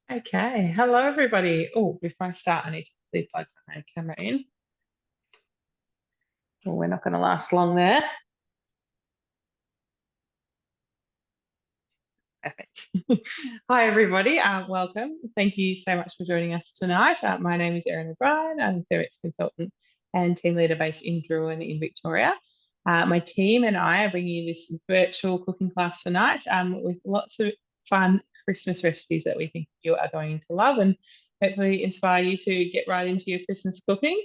Okay, hello everybody. Oh, before I start, I need to quickly plug my camera in. Well, we're not going to last long there. Perfect. Hi everybody, welcome. Thank you so much for joining us tonight. My name is Erin O'Brien. I'm a Thermomix consultant and team leader based in Druin in Victoria. My team and I are bringing you this virtual cooking class tonight with lots of fun Christmas recipes that we think you are going to love and hopefully inspire you to get right into your Christmas cooking.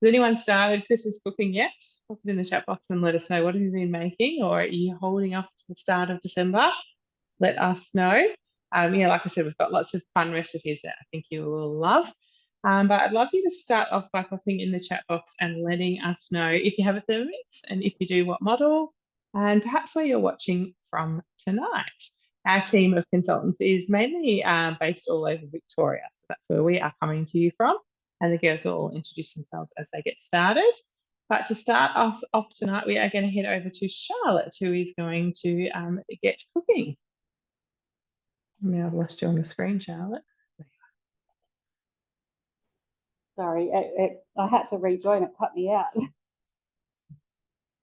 Has anyone started Christmas cooking yet? Pop it in the chat box and let us know what have you been making, or are you holding off to the start of December? Let us know. Like I said, we've got lots of fun recipes that I think you will love. But I'd love you to start off by popping in the chat box and letting us know if you have a Thermomix, and if you do, what model, and perhaps where you're watching from tonight. Our team of consultants is mainly based all over Victoria, so that's where we are coming to you from. And the girls will all introduce themselves as they get started. But to start us off tonight, we are going to head over to Charlotte, who is going to get cooking. Now I've lost you on the screen, Charlotte. Sorry, I had to rejoin, it cut me out.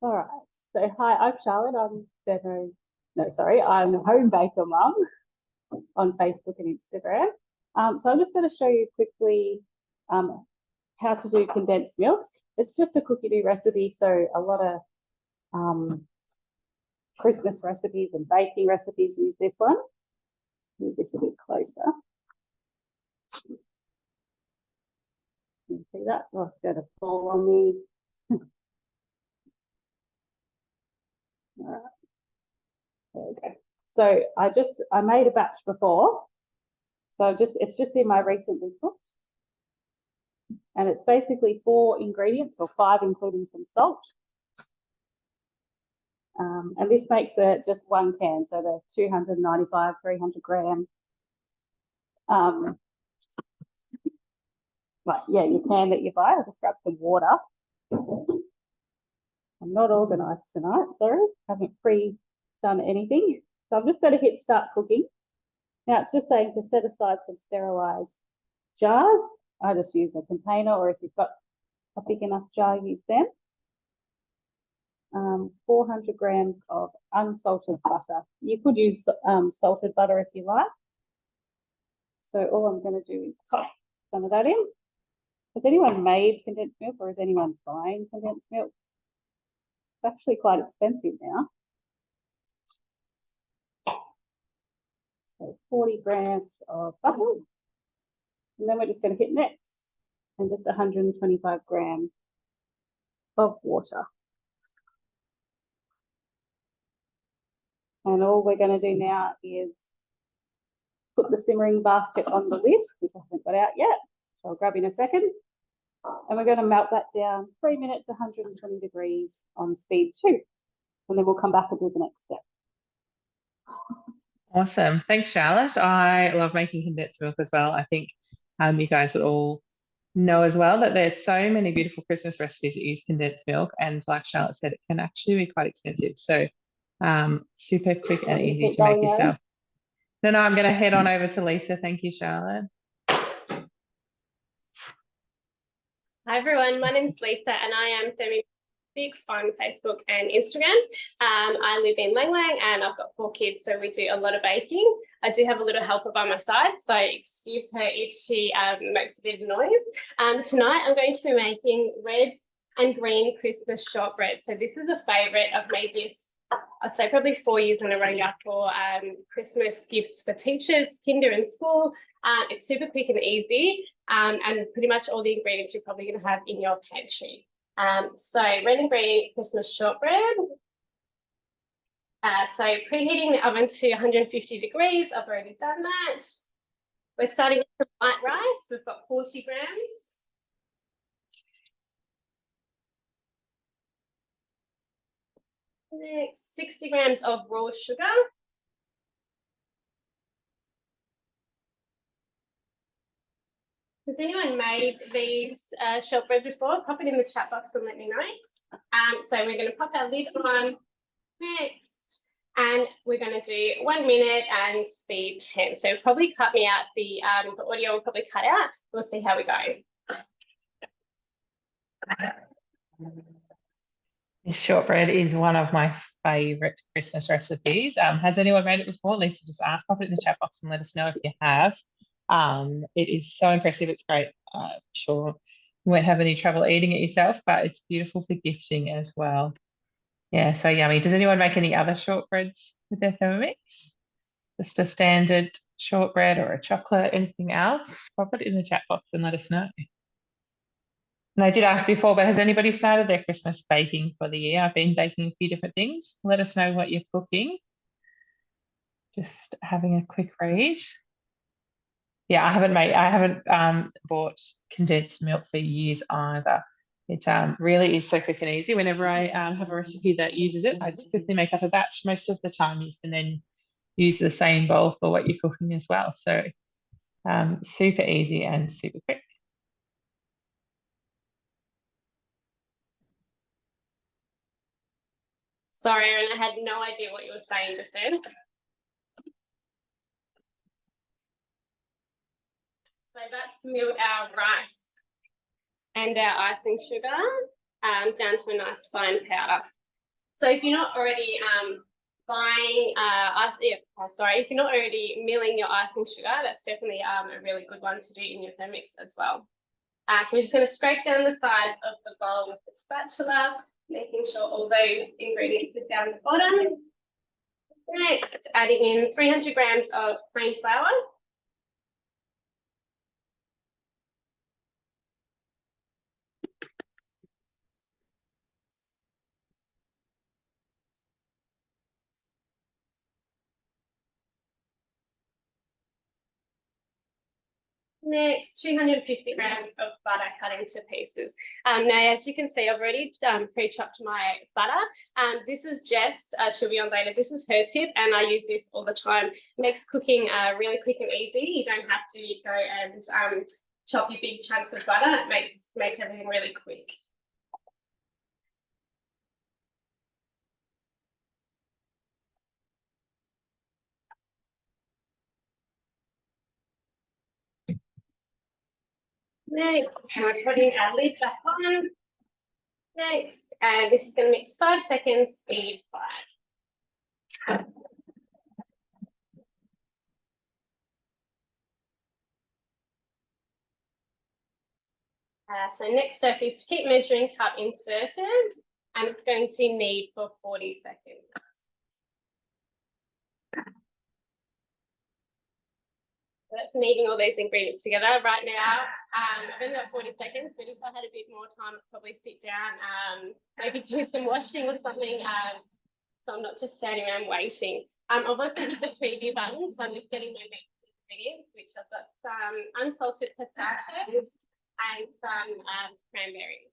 All right, so hi, I'm Charlotte. I'm a home baker mum on Facebook and Instagram. So I'm just going to show you quickly how to do condensed milk. It's just a cookie dough recipe, so a lot of Christmas recipes and baking recipes use this one. Move this a bit closer. You see that? Oh, it's going to fall on me. All right. There we go. So I made a batch before. So it's just in my recently cooked. And it's basically 4 ingredients, or 5 including some salt. And this makes it just 1 can, so the 295, 300 gram. But yeah, your can that you buy. I'll just grab some water. I'm not organised tonight, sorry. Haven't pre-done anything. So I'm just going to hit start cooking. Now it's just saying to set aside some sterilised jars. I just use a container, or if you've got a big enough jar, use them. 400 grams of unsalted butter. You could use salted butter if you like. So all I'm going to do is pop some of that in. Has anyone made condensed milk, or is anyone buying condensed milk? It's actually quite expensive now. So 40 grams of butter. And then we're just going to hit next. And just 125 grams of water. And all we're going to do now is put the simmering basket on the lid, which I haven't got out yet. So I'll grab in a second. And we're going to melt that down 3 minutes, 120 degrees on speed 2. And then we'll come back and do the next step. Awesome. Thanks, Charlotte. I love making condensed milk as well. I think you guys would all know as well that there's so many beautiful Christmas recipes that use condensed milk. And like Charlotte said, it can actually be quite expensive. So super quick and easy to make yourself. No, I'm going to head on over to Lisa. Thank you, Charlotte. Hi everyone, my name is Lisa and I am Thermomix on Facebook and Instagram. I live in Lang Lang and I've got 4 kids, so we do a lot of baking. I do have a little helper by my side, so excuse her if she makes a bit of noise. Tonight I'm going to be making red and green Christmas shortbread. So this is a favourite. I've made this, I'd say probably 4 years in a row now, for Christmas gifts for teachers, kinder and school. It's super quick and easy, and pretty much all the ingredients you're probably going to have in your pantry. So red and green Christmas shortbread. So preheating the oven to 150 degrees. I've already done that. We're starting with some white rice. We've got 40 grams. Next, 60 grams of raw sugar. Has anyone made these shortbread before? Pop it in the chat box and let me know. So we're going to pop our lid on next. And we're going to do 1 minute and speed 10. So probably cut me out the audio will probably cut out. We'll see how we go. This shortbread is one of my favourite Christmas recipes. Has anyone made it before? Lisa, just ask, pop it in the chat box and let us know if you have. It is so impressive. It's great. I'm sure you won't have any trouble eating it yourself, but it's beautiful for gifting as well. Yeah, so yummy. Does anyone make any other shortbreads with their Thermomix? Just a standard shortbread or a chocolate, anything else? Pop it in the chat box and let us know. And I did ask before, but has anybody started their Christmas baking for the year? I've been baking a few different things. Let us know what you're cooking. Just having a quick read. Yeah, I haven't bought condensed milk for years either. It really is so quick and easy. Whenever I have a recipe that uses it, I just quickly make up a batch. Most of the time you can then use the same bowl for what you're cooking as well. So super easy and super quick. Sorry, Erin, I had no idea what you were saying just then. So that's milled our rice and our icing sugar down to a nice fine powder. So if you're not already if you're not already milling your icing sugar, that's definitely a really good one to do in your Thermomix as well. So we're just going to scrape down the side of the bowl with the spatula, making sure all those ingredients are down the bottom. Next, adding in 300 grams of plain flour. Next, 250 grams of butter cut into pieces. Now, as you can see, I've already pre-chopped my butter. This is Jess, she'll be on later. This is her tip, and I use this all the time. Makes cooking really quick and easy. You don't have to go and chop your big chunks of butter. It makes everything really quick. Next, we're putting our lid back on. Next, and this is going to mix 5 seconds, speed 5. So next step is to keep measuring cup inserted, and it's going to knead for 40 seconds. So that's kneading all those ingredients together. Right now, I've only got 40 seconds, but if I had a bit more time, I'd probably sit down, maybe do some washing or something, so I'm not just standing around waiting. I've also hit the preview button, so I'm just getting my next ingredients, which I've got some unsalted pistachios and some cranberries.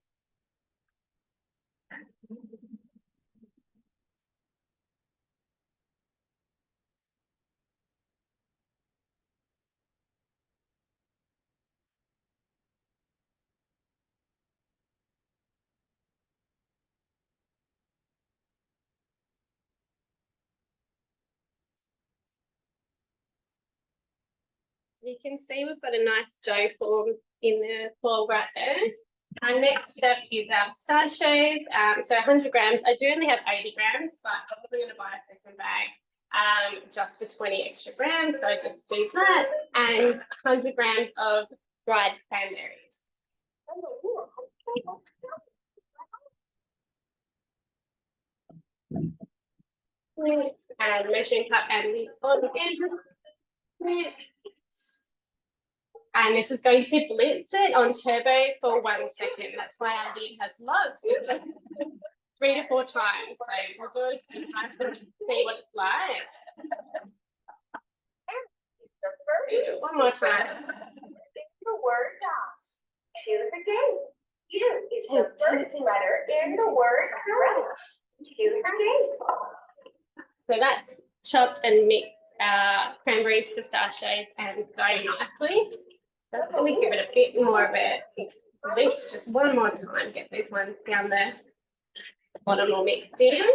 You can see we've got a nice dough form in the bowl right there. Our next step is our pistachios. So 100 grams. I do only have 80 grams, but I'm probably going to buy a second bag just for 20 extra grams. So just do that. And 100 grams of dried cranberries. Next, and measuring cup and lid on again. Next. And this is going to blitz it on turbo for 1 second. That's why our lid has locked 3 to 4 times. So we'll do it a few times to see what it's like. So one more time. The word dot. Choose again. You is the first letter in the word correct. Choose again. So that's chopped and mixed cranberries, pistachios, and dough nicely. Let's probably give it a bit more of a mix, just one more time. Get these ones down the bottom all mixed in.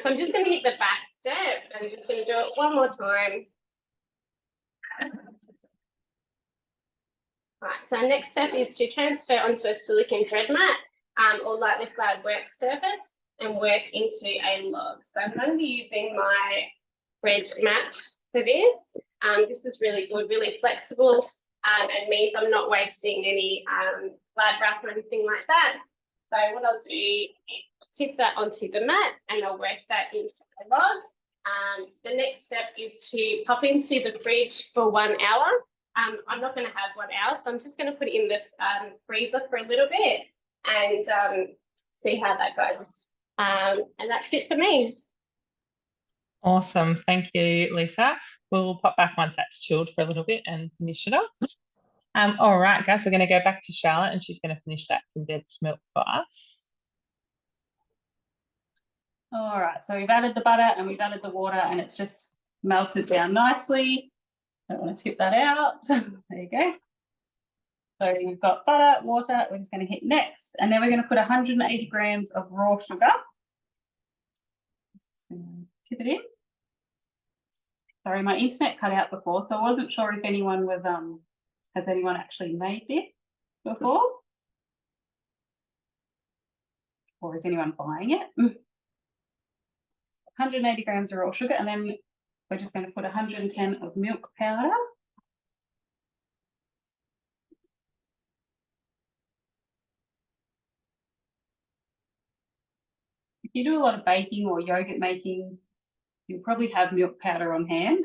So I'm just going to hit the back step and I'm just going to do it one more time. Right, so our next step is to transfer onto a silicone thread mat or lightly floured work surface and work into a log. So I'm going to be using my thread mat for this. This is really good, really flexible, and means I'm not wasting any floured wrap or anything like that. So what I'll do is tip that onto the mat and I'll work that into the log. The next step is to pop into the fridge for 1 hour. I'm not going to have 1 hour, so I'm just going to put it in the freezer for a little bit and see how that goes. And that's it for me. Awesome. Thank you, Lisa. We'll pop back once that's chilled for a little bit and finish it off. All right, guys, we're going to go back to Charlotte and she's going to finish that condensed milk for us. All right, so we've added the butter and we've added the water and it's just melted down nicely. Don't want to tip that out. There you go. So we've got butter, water, we're just going to hit next. And then we're going to put 180 grams of raw sugar. So tip it in. Sorry, my internet cut out before, so I wasn't sure if anyone was, has anyone actually made this before? Or is anyone buying it? 180 grams of raw sugar, and then we're just going to put 110 of milk powder. If you do a lot of baking or yogurt making, you'll probably have milk powder on hand.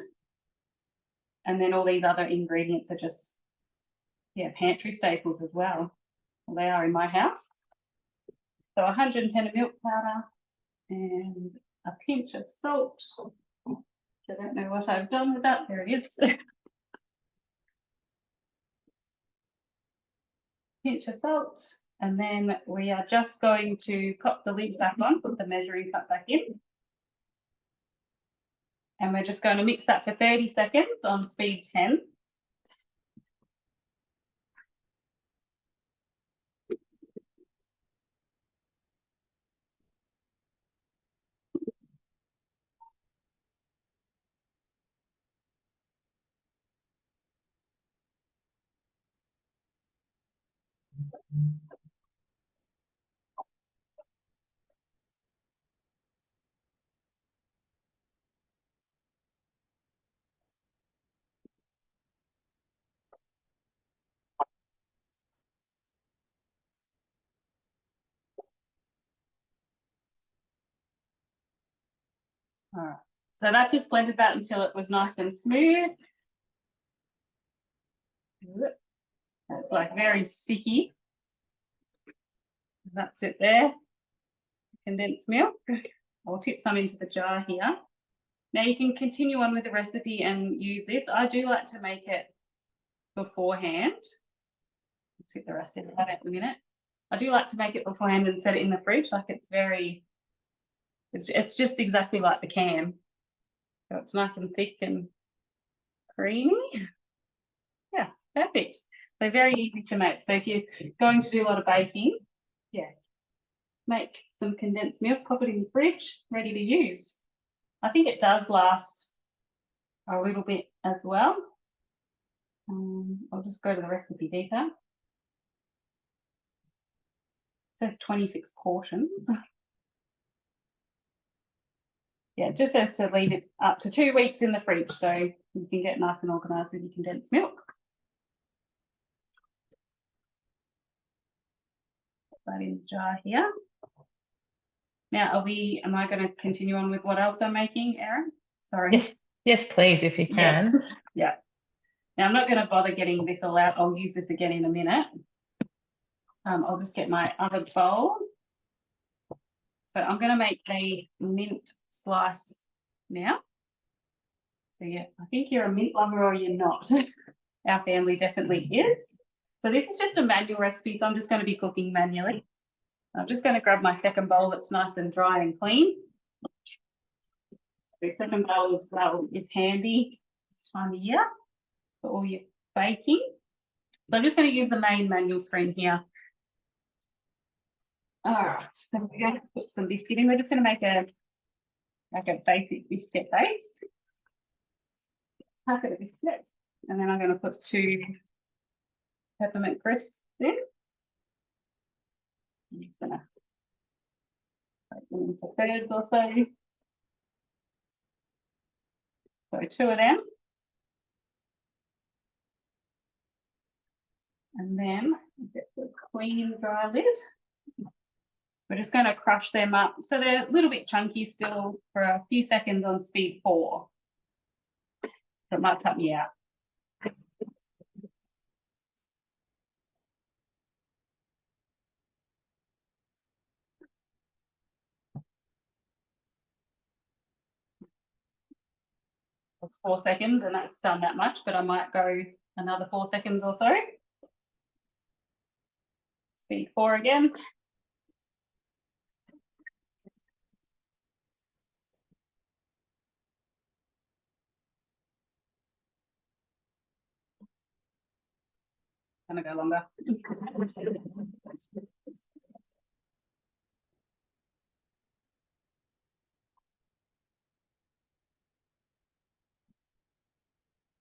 And then all these other ingredients are just, yeah, pantry staples as well. Well, they are in my house. So 110 of milk powder and a pinch of salt. I don't know what I've done with that. There it is. Pinch of salt. And then we are just going to pop the lid back on, put the measuring cup back in. And we're just going to mix that for 30 seconds on speed 10. All right, so that just blended that until it was nice and smooth. It's like very sticky. That's it there. Condensed milk. I'll tip some into the jar here. Now you can continue on with the recipe and use this. I do like to make it beforehand. I'll tip the rest of that in a minute. I do like to make it beforehand and set it in the fridge. Like it's just exactly like the can. So it's nice and thick and creamy. Yeah, perfect. So very easy to make. So if you're going to do a lot of baking, yeah, make some condensed milk, pop it in the fridge, ready to use. I think it does last a little bit as well. I'll just go to the recipe detail. It says 26 portions. Yeah, it just says to leave it up to 2 weeks in the fridge so you can get nice and organised with your condensed milk. Put that in the jar here. Now, am I going to continue on with what else I'm making, Erin? Sorry. Yes, please, if you can. Yes. Yeah. Now, I'm not going to bother getting this all out. I'll use this again in a minute. I'll just get my other bowl. So I'm going to make a mint slice now. So yeah, I think you're a mint lover or you're not. Our family definitely is. So this is just a manual recipe, so I'm just going to be cooking manually. I'm just going to grab my second bowl that's nice and dry and clean. The second bowl as well is handy this time of year for all your baking. So I'm just going to use the main manual screen here. All right, so we're going to put some biscuit in. We're just going to make a like a basic biscuit base. Packet of biscuits, and then I'm going to put 2 peppermint crisps in. I'm just going to break them into thirds or so. So 2 of them. And then get the clean dry lid. We're just going to crush them up. So they're a little bit chunky still for a few seconds on speed 4. That might cut me out. That's 4 seconds and that's done that much, but I might go another 4 seconds or so. Speed 4 again. Gonna go longer.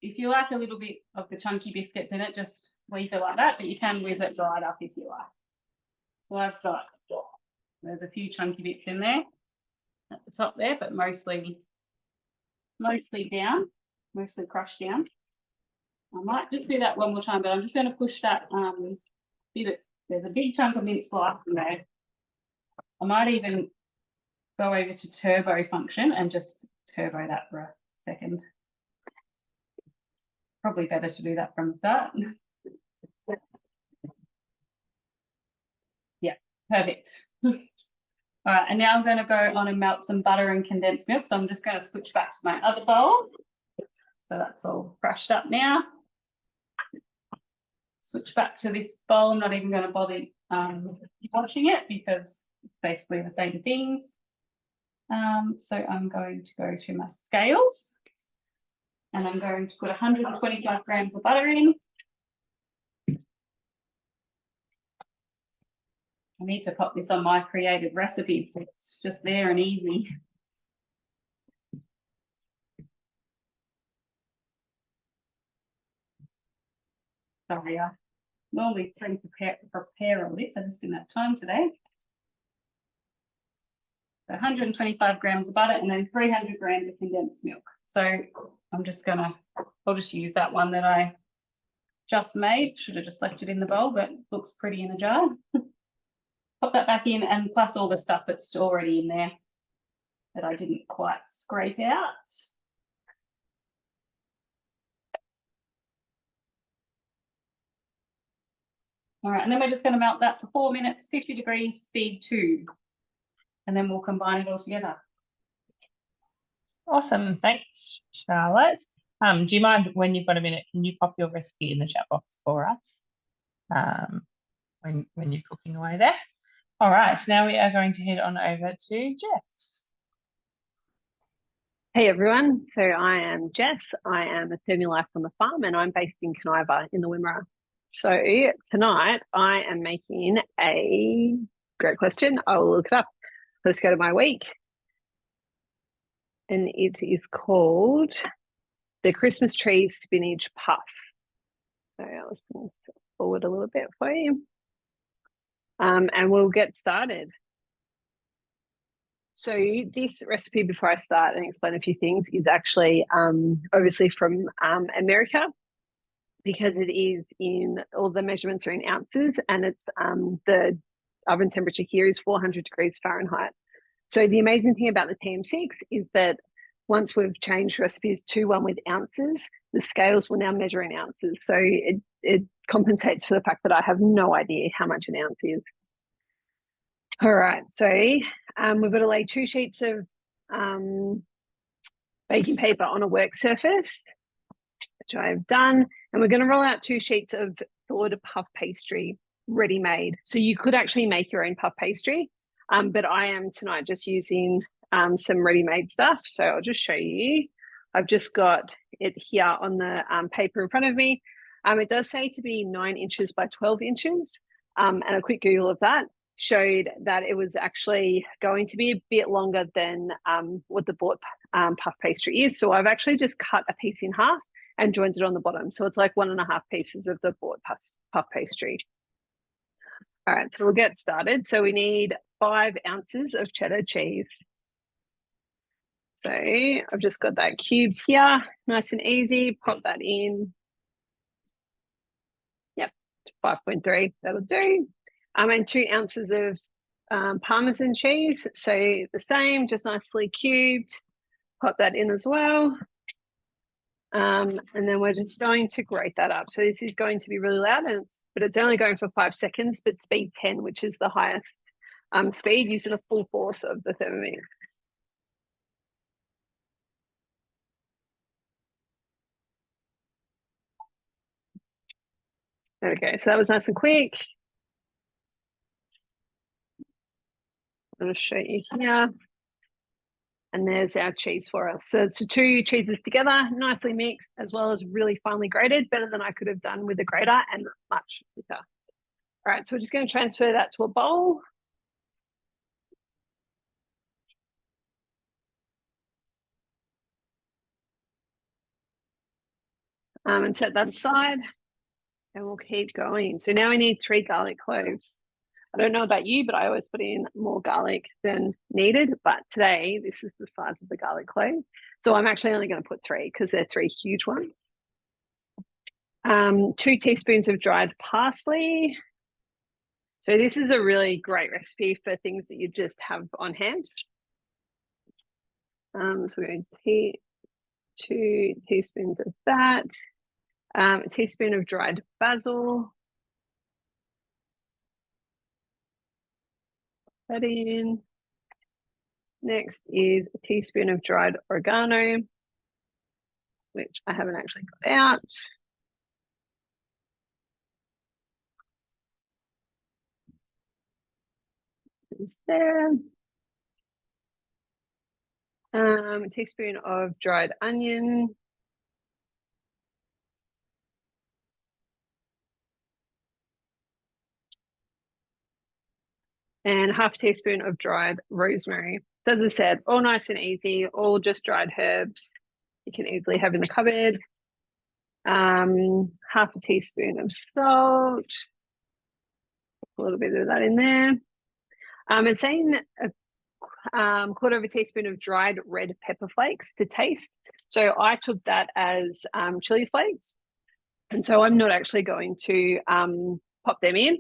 If you like a little bit of the chunky biscuits in it, just leave it like that, but you can whiz it dried up if you like. So I've got, there's a few chunky bits in there at the top there, but mostly down, mostly crushed down. I might just do that one more time, but I'm just going to push that bit. There's a big chunk of mint slice in there. I might even go over to turbo function and just turbo that for a second. Probably better to do that from the start. Yeah, perfect. All right, and now I'm going to go on and melt some butter and condensed milk. So I'm just going to switch back to my other bowl. So that's all crushed up now. Switch back to this bowl. I'm not even going to bother washing it because it's basically the same things. So I'm going to go to my scales and I'm going to put 125 grams of butter in. I need to pop this on my created recipes. It's just there and easy. Sorry, I normally prepare all this. I just didn't have time today. So 125 grams of butter and then 300 grams of condensed milk. So I'm just gonna, I'll just use that one that I just made. Should have just left it in the bowl, but it looks pretty in a jar. Pop that back in and plus all the stuff that's already in there that I didn't quite scrape out. All right, and then we're just going to melt that for 4 minutes, 50 degrees, speed 2. And then we'll combine it all together. Awesome. Thanks, Charlotte. Do you mind when you've got a minute, can you pop your recipe in the chat box for us when you're cooking away there? All right, now we are going to head on over to Jess. Hey everyone, so I am Jess. I am a Thermomix on the farm and I'm based in Kaniva in the Wimmera. So tonight I am making a great question. I will look it up. Let's go to my week. And it is called the Christmas Tree Spinach Puff. So I'll just bring this forward a little bit for you. And we'll get started. So this recipe, before I start and explain a few things, is actually obviously from America, because it is in, all the measurements are in ounces, and it's the oven temperature here is 400 degrees Fahrenheit. So the amazing thing about the TM6 is that once we've changed recipes to one with ounces, the scales will now measure in ounces. So it compensates for the fact that I have no idea how much an ounce is. All right, so we've got to lay 2 sheets of baking paper on a work surface, which I've done, and we're going to roll out 2 sheets of thawed puff pastry, ready-made. So you could actually make your own puff pastry, but I am tonight just using some ready-made stuff. So I'll just show you. I've just got it here on the paper in front of me. It does say to be 9 inches by 12 inches, and a quick Google of that. showed that it was actually going to be a bit longer than what the bought puff pastry is. So I've actually just cut a piece in half and joined it on the bottom. So it's like 1.5 pieces of the bought puff pastry. All right, so we'll get started. So we need 5 ounces of cheddar cheese. So I've just got that cubed here, nice and easy. Pop that in. Yep, 5.3, that'll do. And 2 ounces of Parmesan cheese. So the same, just nicely cubed. Pop that in as well. And then we're just going to grate that up. So this is going to be really loud, but it's only going for 5 seconds, but speed 10, which is the highest speed, using the full force of the Thermomix. Okay, so that was nice and quick. I'm going to show you here. And there's our cheese for us. So it's 2 cheeses together, nicely mixed, as well as really finely grated, better than I could have done with a grater and much quicker. All right, so we're just going to transfer that to a bowl. And set that aside, and we'll keep going. So now we need 3 garlic cloves. I don't know about you, but I always put in more garlic than needed. But today, this is the size of the garlic clove. So I'm actually only going to put 3 because they're 3 huge ones. 2 teaspoons of dried parsley. So this is a really great recipe for things that you just have on hand. So we're going to 2 teaspoons of that. A teaspoon of dried basil. That in. Next is a teaspoon of dried oregano, which I haven't actually got out. Is there. A teaspoon of dried onion. And half a teaspoon of dried rosemary. So as I said, all nice and easy, all just dried herbs you can easily have in the cupboard. Half a teaspoon of salt. A little bit of that in there. It's saying a quarter of a teaspoon of dried red pepper flakes to taste. So I took that as chili flakes. And so I'm not actually going to pop them in.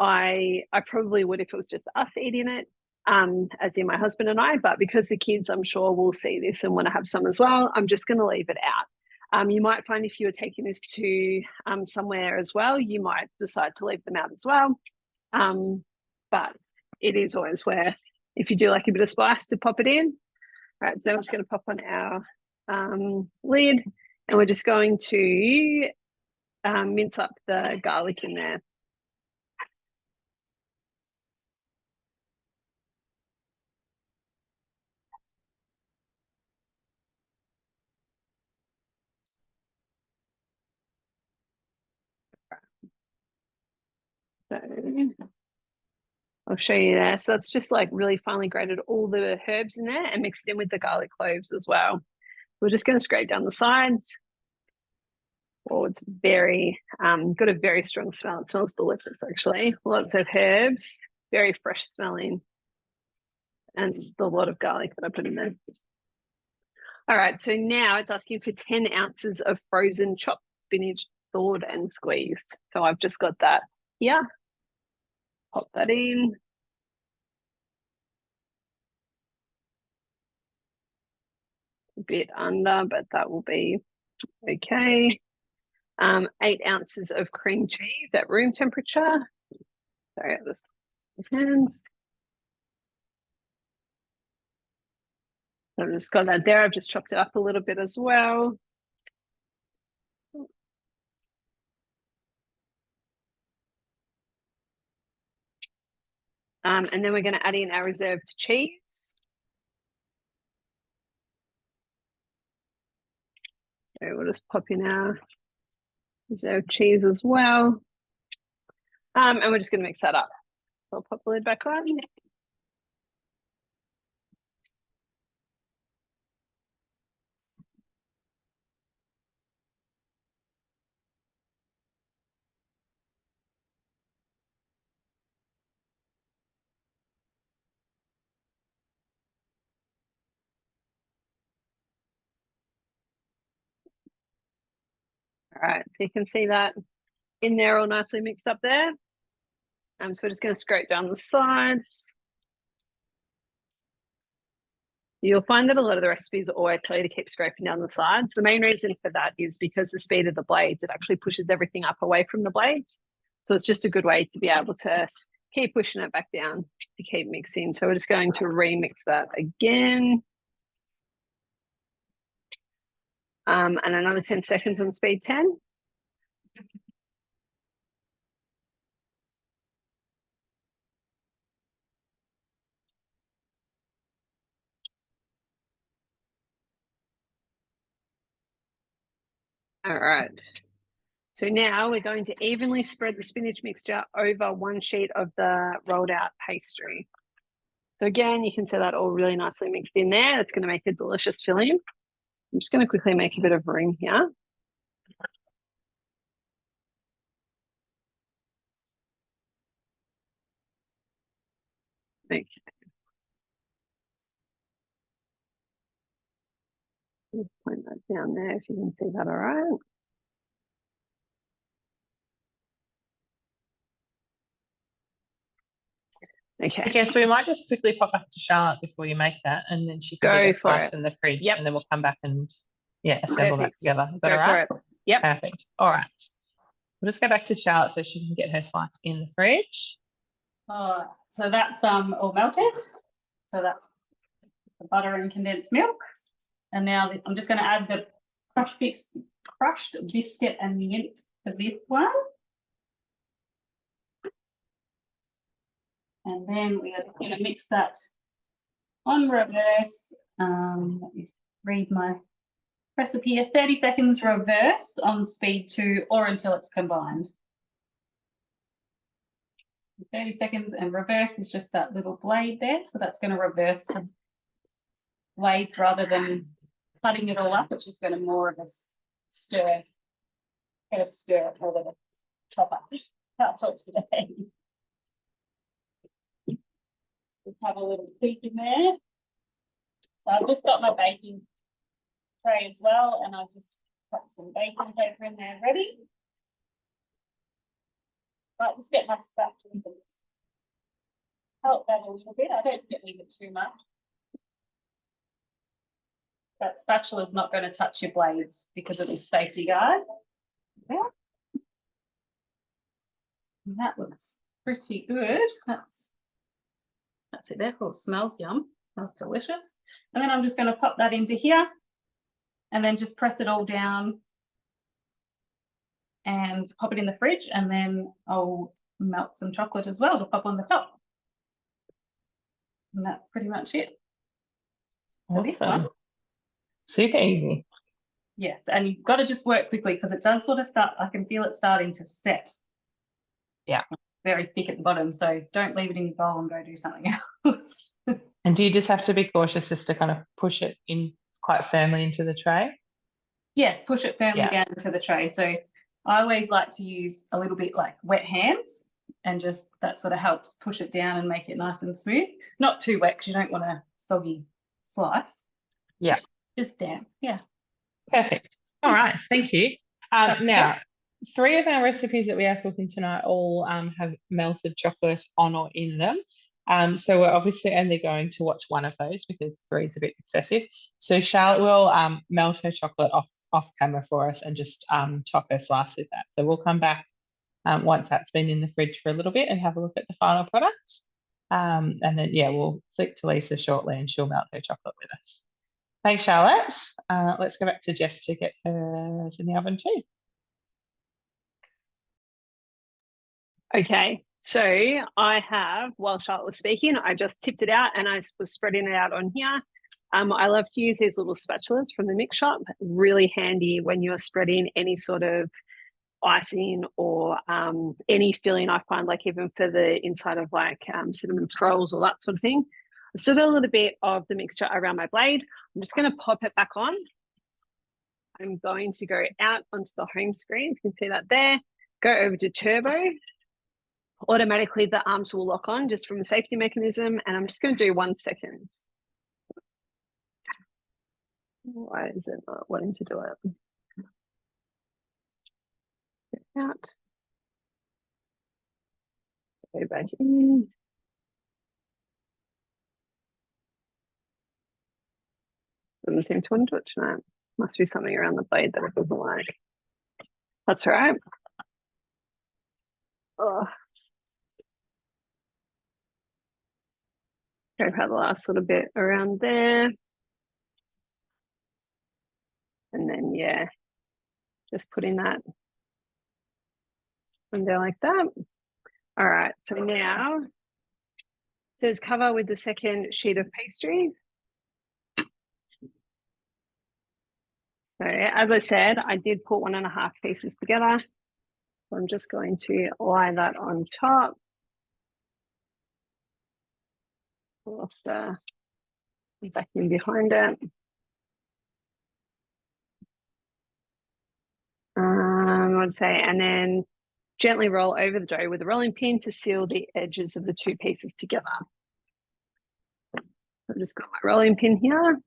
I probably would if it was just us eating it, as in my husband and I, but because the kids, I'm sure, will see this and want to have some as well, I'm just going to leave it out. You might find if you're taking this to somewhere as well, you might decide to leave them out as well. But it is always where, if you do like a bit of spice, to pop it in. All right, so I'm just going to pop on our lid, and we're just going to mince up the garlic in there. So I'll show you there. So it's just like really finely grated all the herbs in there and mixed in with the garlic cloves as well. We're just going to scrape down the sides. Oh, it's very, got a very strong smell. It smells delicious, actually. Lots of herbs, very fresh smelling, and a lot of garlic that I put in there. All right, so now it's asking for 10 ounces of frozen chopped spinach, thawed and squeezed. So I've just got that here. Pop that in. A bit under, but that will be okay. 8 ounces of cream cheese at room temperature. Sorry, I'll just hands. I've just got that there. I've just chopped it up a little bit as well. And then we're going to add in our reserved cheese. So we'll just pop in our reserved cheese as well. And we're just going to mix that up. I'll pop the lid back on. All right, so you can see that in there all nicely mixed up there. So we're just going to scrape down the sides. You'll find that a lot of the recipes are always tell you to keep scraping down the sides. The main reason for that is because the speed of the blades, it actually pushes everything up away from the blades. So it's just a good way to be able to keep pushing it back down to keep mixing. So we're just going to remix that again. And another 10 seconds on speed 10. All right. So now we're going to evenly spread the spinach mixture over one sheet of the rolled out pastry. So again, you can see that all really nicely mixed in there. It's going to make a delicious filling. I'm just going to quickly make a bit of room here. Okay. Just point that down there if you can see that all right. Okay. Okay, so we might just quickly pop back to Charlotte before you make that, and then she can Go get a for slice it. in the fridge, Yep. and then we'll come back and assemble that Perfect. together. Is that Go all right? for it. Yep. Perfect. All right. We'll just go back to Charlotte so she can get her slice in the fridge. So that's all melted. So that's the butter and condensed milk. And now I'm just going to add the crushed biscuit and mint to this one. And then we are just going to mix that on reverse. Let me read my recipe here. 30 seconds reverse on speed 2 or until it's combined. 30 seconds, and reverse is just that little blade there. So that's going to reverse the blades rather than cutting it all up. It's just going to more of a stir. Get a stir rather than chop up. Can't talk today. Just have a little peek in there. So I've just got my baking tray as well, and I've just got some baking paper in there ready. Right, just get my spatula and help that a little bit. I don't need it too much. That spatula is not going to touch your blades because of this safety guard. Yeah. And that looks pretty good. That's it there. Oh, it smells yum. Smells delicious. And then I'm just going to pop that into here and then just press it all down and pop it in the fridge, and then I'll melt some chocolate as well to pop on the top. And that's pretty much it. For this one. Awesome. Super easy. Yes, and you've got to just work quickly because it does sort of start, I can feel it starting to set. Yeah. Very thick at the bottom, so don't leave it in your bowl and go do something else. And do you just have to be cautious just to kind of push it in quite firmly into the tray? Yes, push it firmly down into the tray. So I always like to use a little bit like wet hands, and just that sort of helps push it down and make it nice and smooth. Not too wet because you don't want a soggy slice. Yeah. Just damp. Yeah. Perfect. All right. Thank you. Now, 3 of our recipes that we are cooking tonight all have melted chocolate on or in them. So we're obviously only going to watch one of those because 3 is a bit excessive. So Charlotte will melt her chocolate off camera for us and just top her slice with that. So we'll come back once that's been in the fridge for a little bit and have a look at the final product. And then, we'll flick to Lisa shortly and she'll melt her chocolate with us. Thanks, Charlotte. Let's go back to Jess to get hers in the oven too. Okay, so I have, while Charlotte was speaking, I just tipped it out and I was spreading it out on here. I love to use these little spatulas from the mix shop. Really handy when you're spreading any sort of icing or any filling. I find, like, even for the inside of like cinnamon scrolls or that sort of thing. I've still got a little bit of the mixture around my blade. I'm just going to pop it back on. I'm going to go out onto the home screen. You can see that there. Go over to turbo. Automatically the arms will lock on just from a safety mechanism, and I'm just going to do 1 second. Why is it not wanting to do it? Get out. Go back in. Doesn't seem to want to do it tonight. Must be something around the blade that it doesn't like. That's all right. Oh. Go for the last little bit around there. And then, yeah, just putting that in there like that. All right, so now it says cover with the second sheet of pastry. So as I said, I did put 1.5 pieces together. So I'm just going to lie that on top. Pull off the vacuum behind it. I'd say, and then gently roll over the dough with a rolling pin to seal the edges of the 2 pieces together. I've just got my rolling pin here,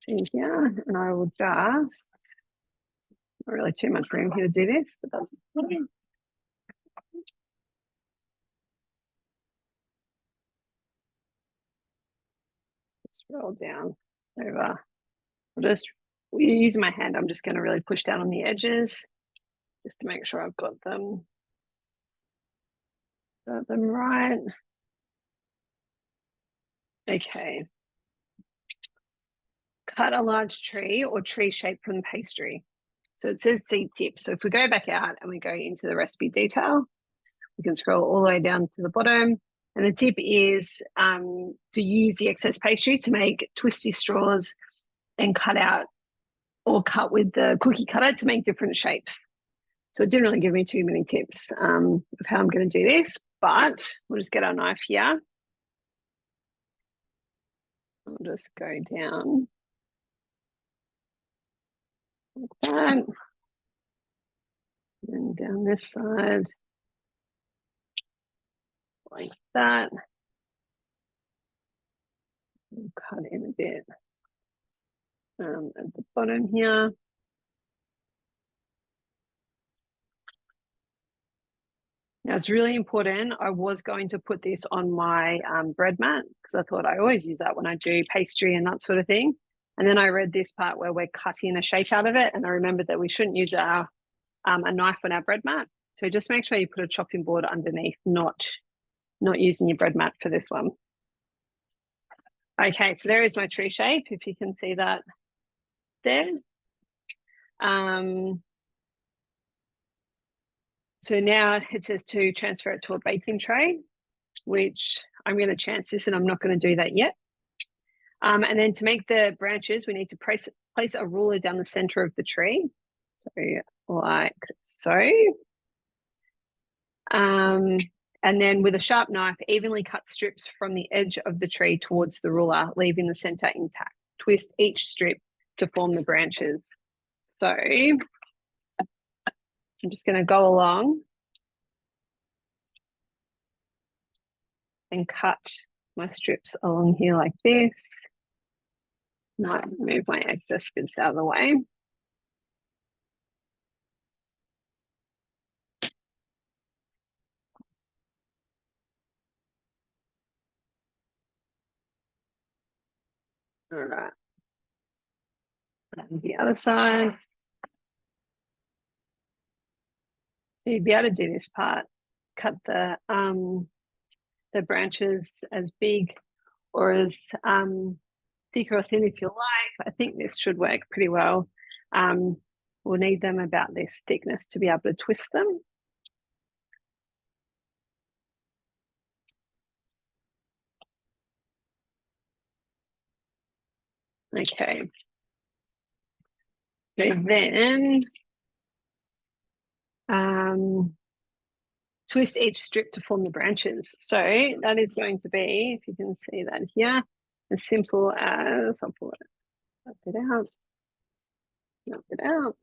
in here, and I will just, not really too much room here to do this, but that's fine. Just roll down over. I'll just use my hand. I'm just going to really push down on the edges just to make sure I've got them right. Okay. Cut a large tree or tree shape from the pastry. So it says seed tip. So if we go back out and we go into the recipe detail, we can scroll all the way down to the bottom. And the tip is to use the excess pastry to make twisty straws and cut out or cut with the cookie cutter to make different shapes. So it didn't really give me too many tips of how I'm going to do this, but we'll just get our knife here. I'll just go down like that. And down this side like that. We'll cut in a bit at the bottom here. Now it's really important. I was going to put this on my bread mat because I thought I always use that when I do pastry and that sort of thing. And then I read this part where we're cutting a shape out of it, and I remembered that we shouldn't use our a knife on our bread mat. So just make sure you put a chopping board underneath, not using your bread mat for this one. Okay, so there is my tree shape, if you can see that there. So now it says to transfer it to a baking tray, which I'm going to chance this, and I'm not going to do that yet. And then to make the branches, we need to place a ruler down the center of the tree. So like so. And then with a sharp knife, evenly cut strips from the edge of the tree towards the ruler, leaving the center intact. Twist each strip to form the branches. So I'm just going to go along and cut my strips along here like this. Now move my excess bits out of the way. All right. And the other side. So you'd be able to do this part. Cut the branches as big or as thick or thin if you like. I think this should work pretty well. We'll need them about this thickness to be able to twist them. Okay. So then twist each strip to form the branches. So that is going to be, if you can see that here, as simple as, I'll pull it up it out, knock it out.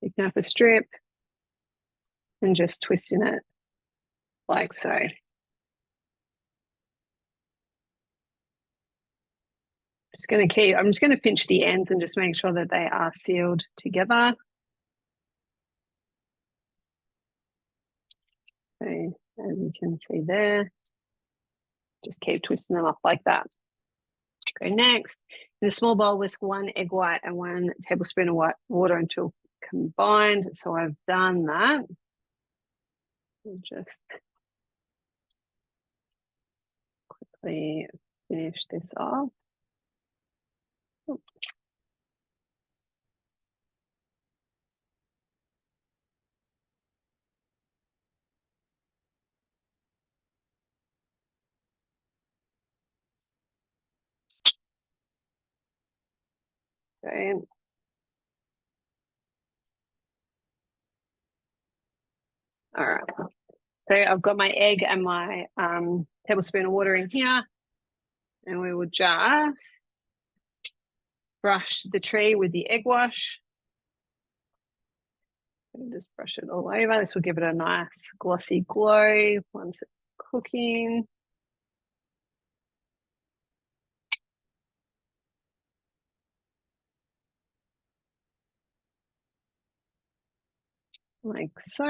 Picking up a strip and just twisting it like so. I'm just going to pinch the ends and just make sure that they are sealed together. So as you can see there, just keep twisting them up like that. Go next. In a small bowl, whisk 1 egg white and 1 tablespoon of water until combined. So I've done that. I'll just quickly finish this off. Okay. All right. So I've got my egg and my tablespoon of water in here, and we will just brush the tray with the egg wash. And just brush it all over. This will give it a nice glossy glow once it's cooking. Like so.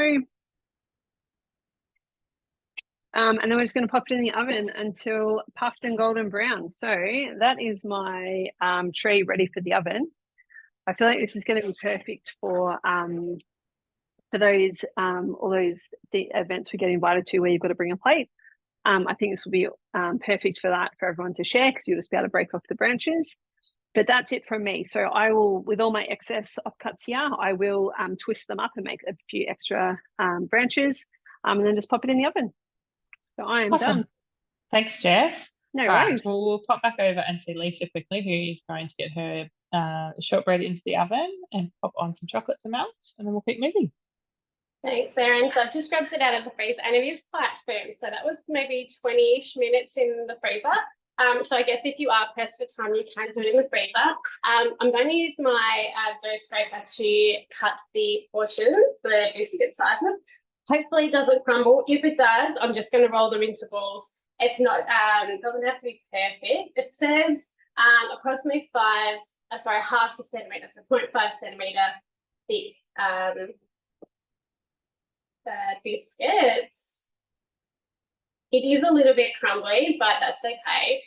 And then we're just going to pop it in the oven until puffed and golden brown. So that is my tray ready for the oven. I feel like this is going to be perfect for those all those the events we get invited to where you've got to bring a plate. I think this will be perfect for that for everyone to share because you'll just be able to break off the branches. But that's it from me. So I will, with all my excess offcuts here, I will twist them up and make a few extra branches and then just pop it in the oven. So I am Awesome. done. Thanks, Jess. No All right, worries. well, we'll pop back over and see Lisa quickly, who is going to get her shortbread into the oven and pop on some chocolate to melt, and then we'll keep moving. Thanks, Erin. So I've just grabbed it out of the freezer and it is quite firm. So that was maybe 20-ish minutes in the freezer. So I guess if you are pressed for time, you can do it in the freezer. I'm going to use my dough scraper to cut the portions, the biscuit sizes. Hopefully it doesn't crumble. If it does, I'm just going to roll them into balls. It's not, doesn't have to be perfect. It says approximately half a centimetre, so 0.5 centimetre thick biscuits. It is a little bit crumbly, but that's okay.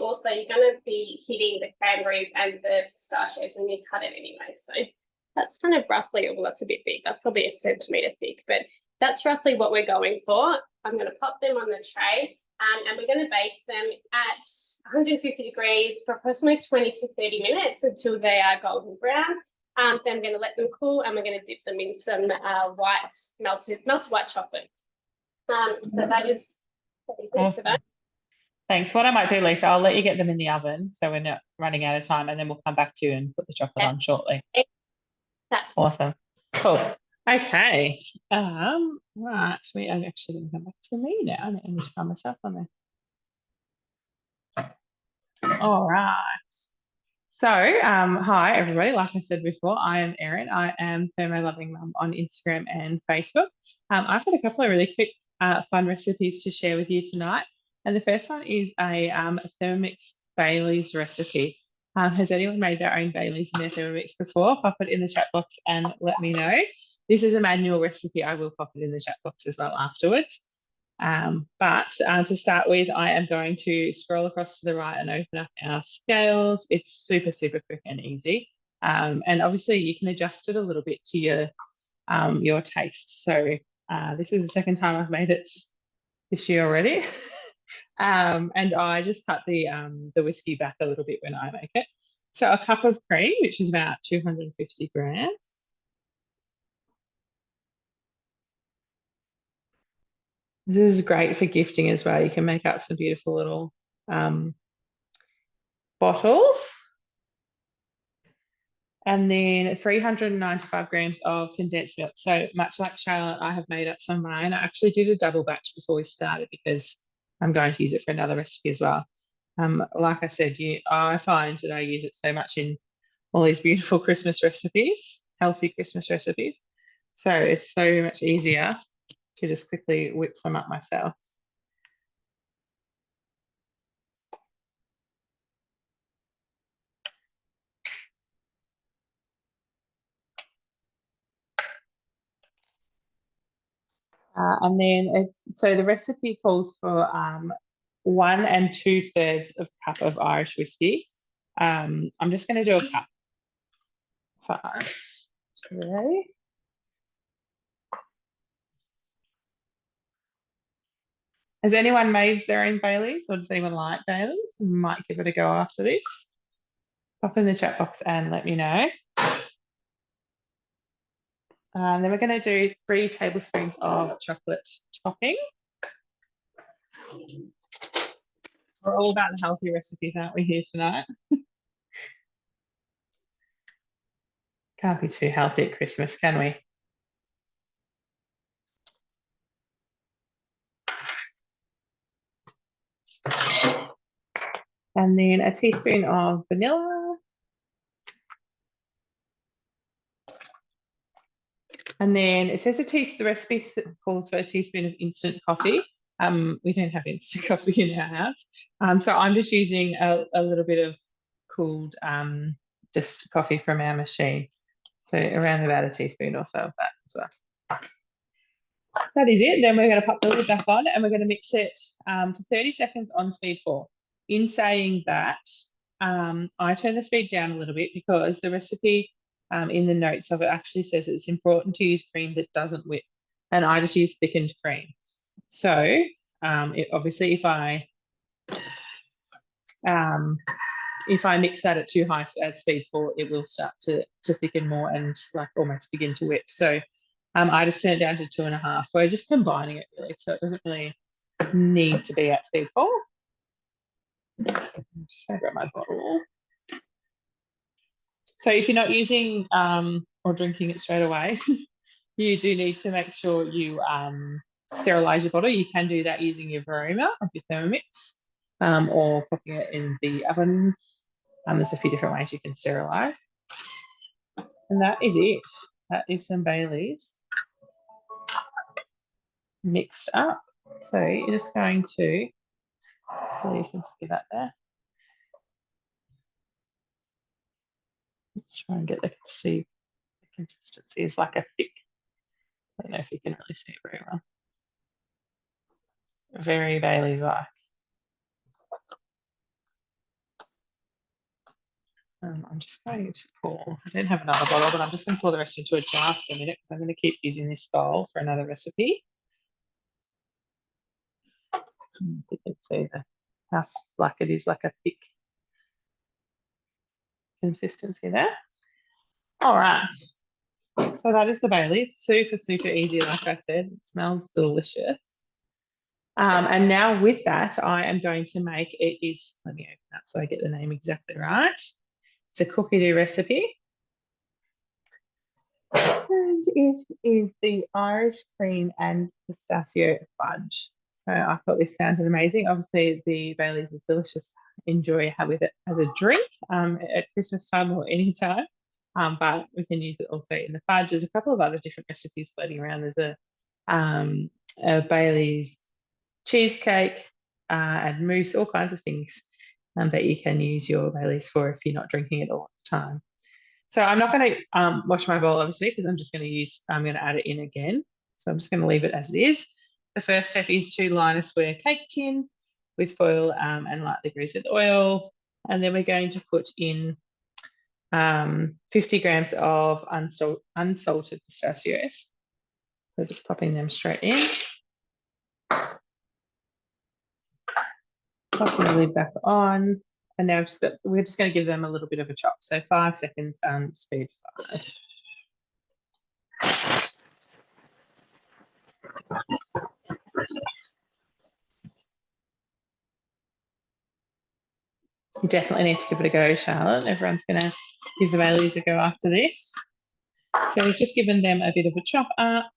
Also, you're going to be hitting the cranberries and the pistachios when you cut it anyway. So that's kind of roughly, well, that's a bit big. That's probably a centimetre thick, but that's roughly what we're going for. I'm going to pop them on the tray and we're going to bake them at 150 degrees for approximately 20 to 30 minutes until they are golden brown. Then I'm going to let them cool and we're going to dip them in some melted white chocolate. So that is it for that. Thanks. What I might do, Lisa, I'll let you get them in the oven so we're not running out of time, and then we'll come back to you and put the chocolate on shortly. Awesome. Cool. Okay. Right. We are actually going to come back to me now. I need to find myself on there. All right. So, hi everybody. Like I said before, I am Erin. I am Thermo Loving Mum on Instagram and Facebook. I've got a couple of really quick, fun recipes to share with you tonight. And the first one is a Thermomix Baileys recipe. Has anyone made their own Baileys in their Thermomix before? Pop it in the chat box and let me know. This is a manual recipe. I will pop it in the chat box as well afterwards. But to start with, I am going to scroll across to the right and open up our scales. It's super, super quick and easy. And obviously you can adjust it a little bit to your taste. So this is the second time I've made it this year already. And I just cut the whiskey back a little bit when I make it. So a cup of cream, which is about 250 grams. This is great for gifting as well. You can make up some beautiful little bottles. And then 395 grams of condensed milk. So much like Charlotte, I have made up some of mine. I actually did a double batch before we started because I'm going to use it for another recipe as well. Like I said, I find that I use it so much in all these beautiful Christmas recipes, healthy Christmas recipes. So it's so much easier to just quickly whip some up myself. And then so the recipe calls for 1 2/3 of a cup of Irish whiskey. I'm just going to do a cup for us today. Has anyone made their own Baileys, or does anyone like Baileys? We might give it a go after this. Pop in the chat box and let me know. And then we're going to do 3 tablespoons of chocolate topping. We're all about the healthy recipes, aren't we, here tonight? Can't be too healthy at Christmas, can we? And then a teaspoon of vanilla. And then it says the recipe calls for a teaspoon of instant coffee. We don't have instant coffee in our house. So I'm just using a little bit of cooled just coffee from our machine. So around about a teaspoon or so of that as well. That is it. Then we're going to pop the lid back on and we're going to mix it for 30 seconds on speed 4. In saying that, I turn the speed down a little bit because the recipe in the notes of it actually says it's important to use cream that doesn't whip. And I just use thickened cream. So obviously if I mix that at too high at speed 4, it will start to thicken more and like almost begin to whip. So I just turn it down to 2.5. We're just combining it really, so it doesn't really need to be at speed 4. I'm just going to grab my bottle. So if you're not using or drinking it straight away, you do need to make sure you sterilize your bottle. You can do that using your Varoma of your Thermomix or popping it in the oven. There's a few different ways you can sterilize. And that is it. That is some Baileys mixed up. So you're just going to, so you can see that there. Let's try and get the consistency is like a thick. I don't know if you can really see it very well. Very Baileys like. I'm just going to pour, I don't have another bottle, but I'm just going to pour the rest into a jar for a minute because I'm going to keep using this bowl for another recipe. You can see how like it is like a thick consistency there. All right. So that is the Bailey. Super, super easy, like I said. It smells delicious. And now with that, I am going to make let me open up so I get the name exactly right. It's a cookie dough recipe. And it is the Irish cream and pistachio fudge. So I thought this sounded amazing. Obviously, the Baileys is delicious. Enjoy with it as a drink at Christmas time or any time. But we can use it also in the fudge. There's a couple of other different recipes floating around. There's a Baileys cheesecake and mousse, all kinds of things that you can use your Baileys for if you're not drinking it all the time. So I'm not going to wash my bowl, obviously, because I'm going to add it in again. So I'm just going to leave it as it is. The first step is to line a square cake tin with foil and lightly grease with oil. And then we're going to put in 50 grams of unsalted pistachios. So just popping them straight in. Popping the lid back on. And now we're just going to give them a little bit of a chop. So 5 seconds, speed 5. You definitely need to give it a go, Charlotte. Everyone's going to give the Baileys a go after this. So we've just given them a bit of a chop up.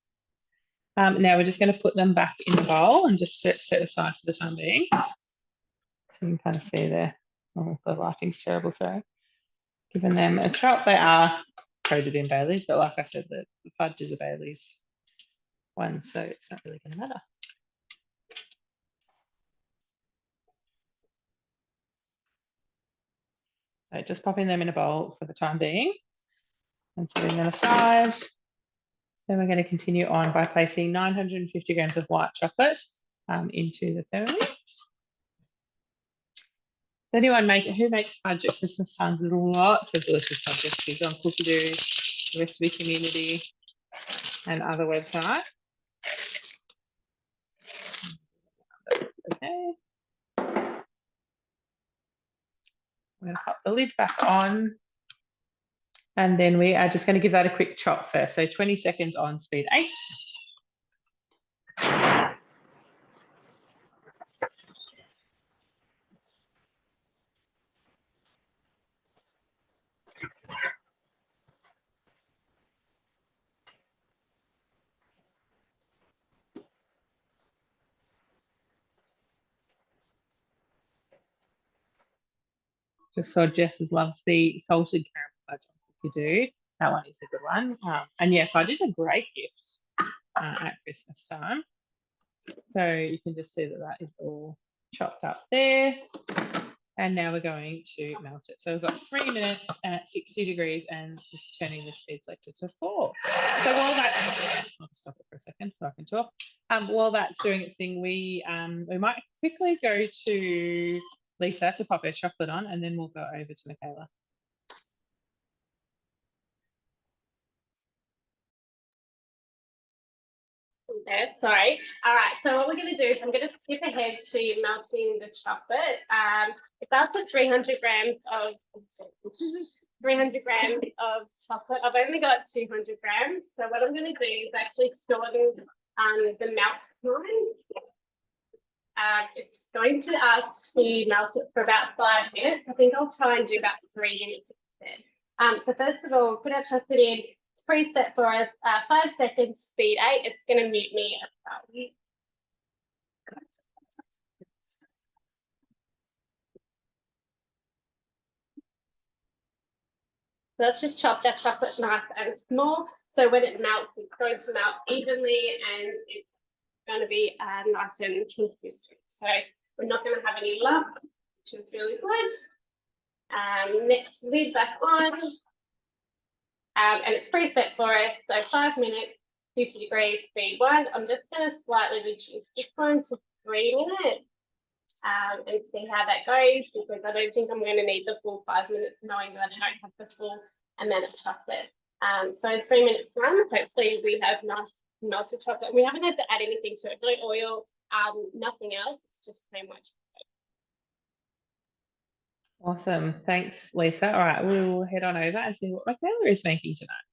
Now we're just going to put them back in the bowl and just set aside for the time being. So you can kind of see there. Oh, the lighting's terrible, sorry. Giving them a chop. They are coated in Baileys, but like I said, the fudge is a Baileys one, so it's not really going to matter. So just popping them in a bowl for the time being and setting them aside. Then we're going to continue on by placing 950 grams of white chocolate into the Thermomix. Does anyone who makes fudge at Christmas times? There's lots of delicious fudge recipes on Cookie Doo, the recipe community, and other websites. Okay. I'm going to pop the lid back on. And then we are just going to give that a quick chop first. So 20 seconds on speed 8. Just so Jess loves the salted caramel fudge on Cookie Doo. That one is a good one. And yeah, fudge is a great gift at Christmas time. So you can just see that that is all chopped up there. And now we're going to melt it. So we've got 3 minutes at 60 degrees and just turning the speed selector to 4. So while that's, I'll stop it for a second so I can talk. While that's doing its thing, we might quickly go to Lisa to pop her chocolate on, and then we'll go over to Michaela. Okay, sorry. All right, so what we're going to do is I'm going to skip ahead to melting the chocolate. That's for 300 grams of 300 grams of chocolate. I've only got 200 grams. So what I'm going to do is actually shorten the melt time. It's going to ask to melt it for about 5 minutes. I think I'll try and do about 3 minutes instead. So first of all, put our chocolate in. It's preset for us. 5 seconds, speed 8. It's going to mute me. So let's just chop that chocolate nice and small. So when it melts, it's going to melt evenly and it's going to be nice and consistent. So we're not going to have any lumps, which is really good. Next, lid back on. And it's preset for us. So 5 minutes, 50 degrees, speed 1. I'm just going to slightly reduce this one to 3 minutes and see how that goes, because I don't think I'm going to need the full 5 minutes, knowing that I don't have the full amount of chocolate. So 3 minutes time, hopefully we have nice melted chocolate. We haven't had to add anything to it, no oil, nothing else. It's just plain white chocolate. Awesome. Thanks, Lisa. All right, we'll head on over and see what Michaela is making tonight.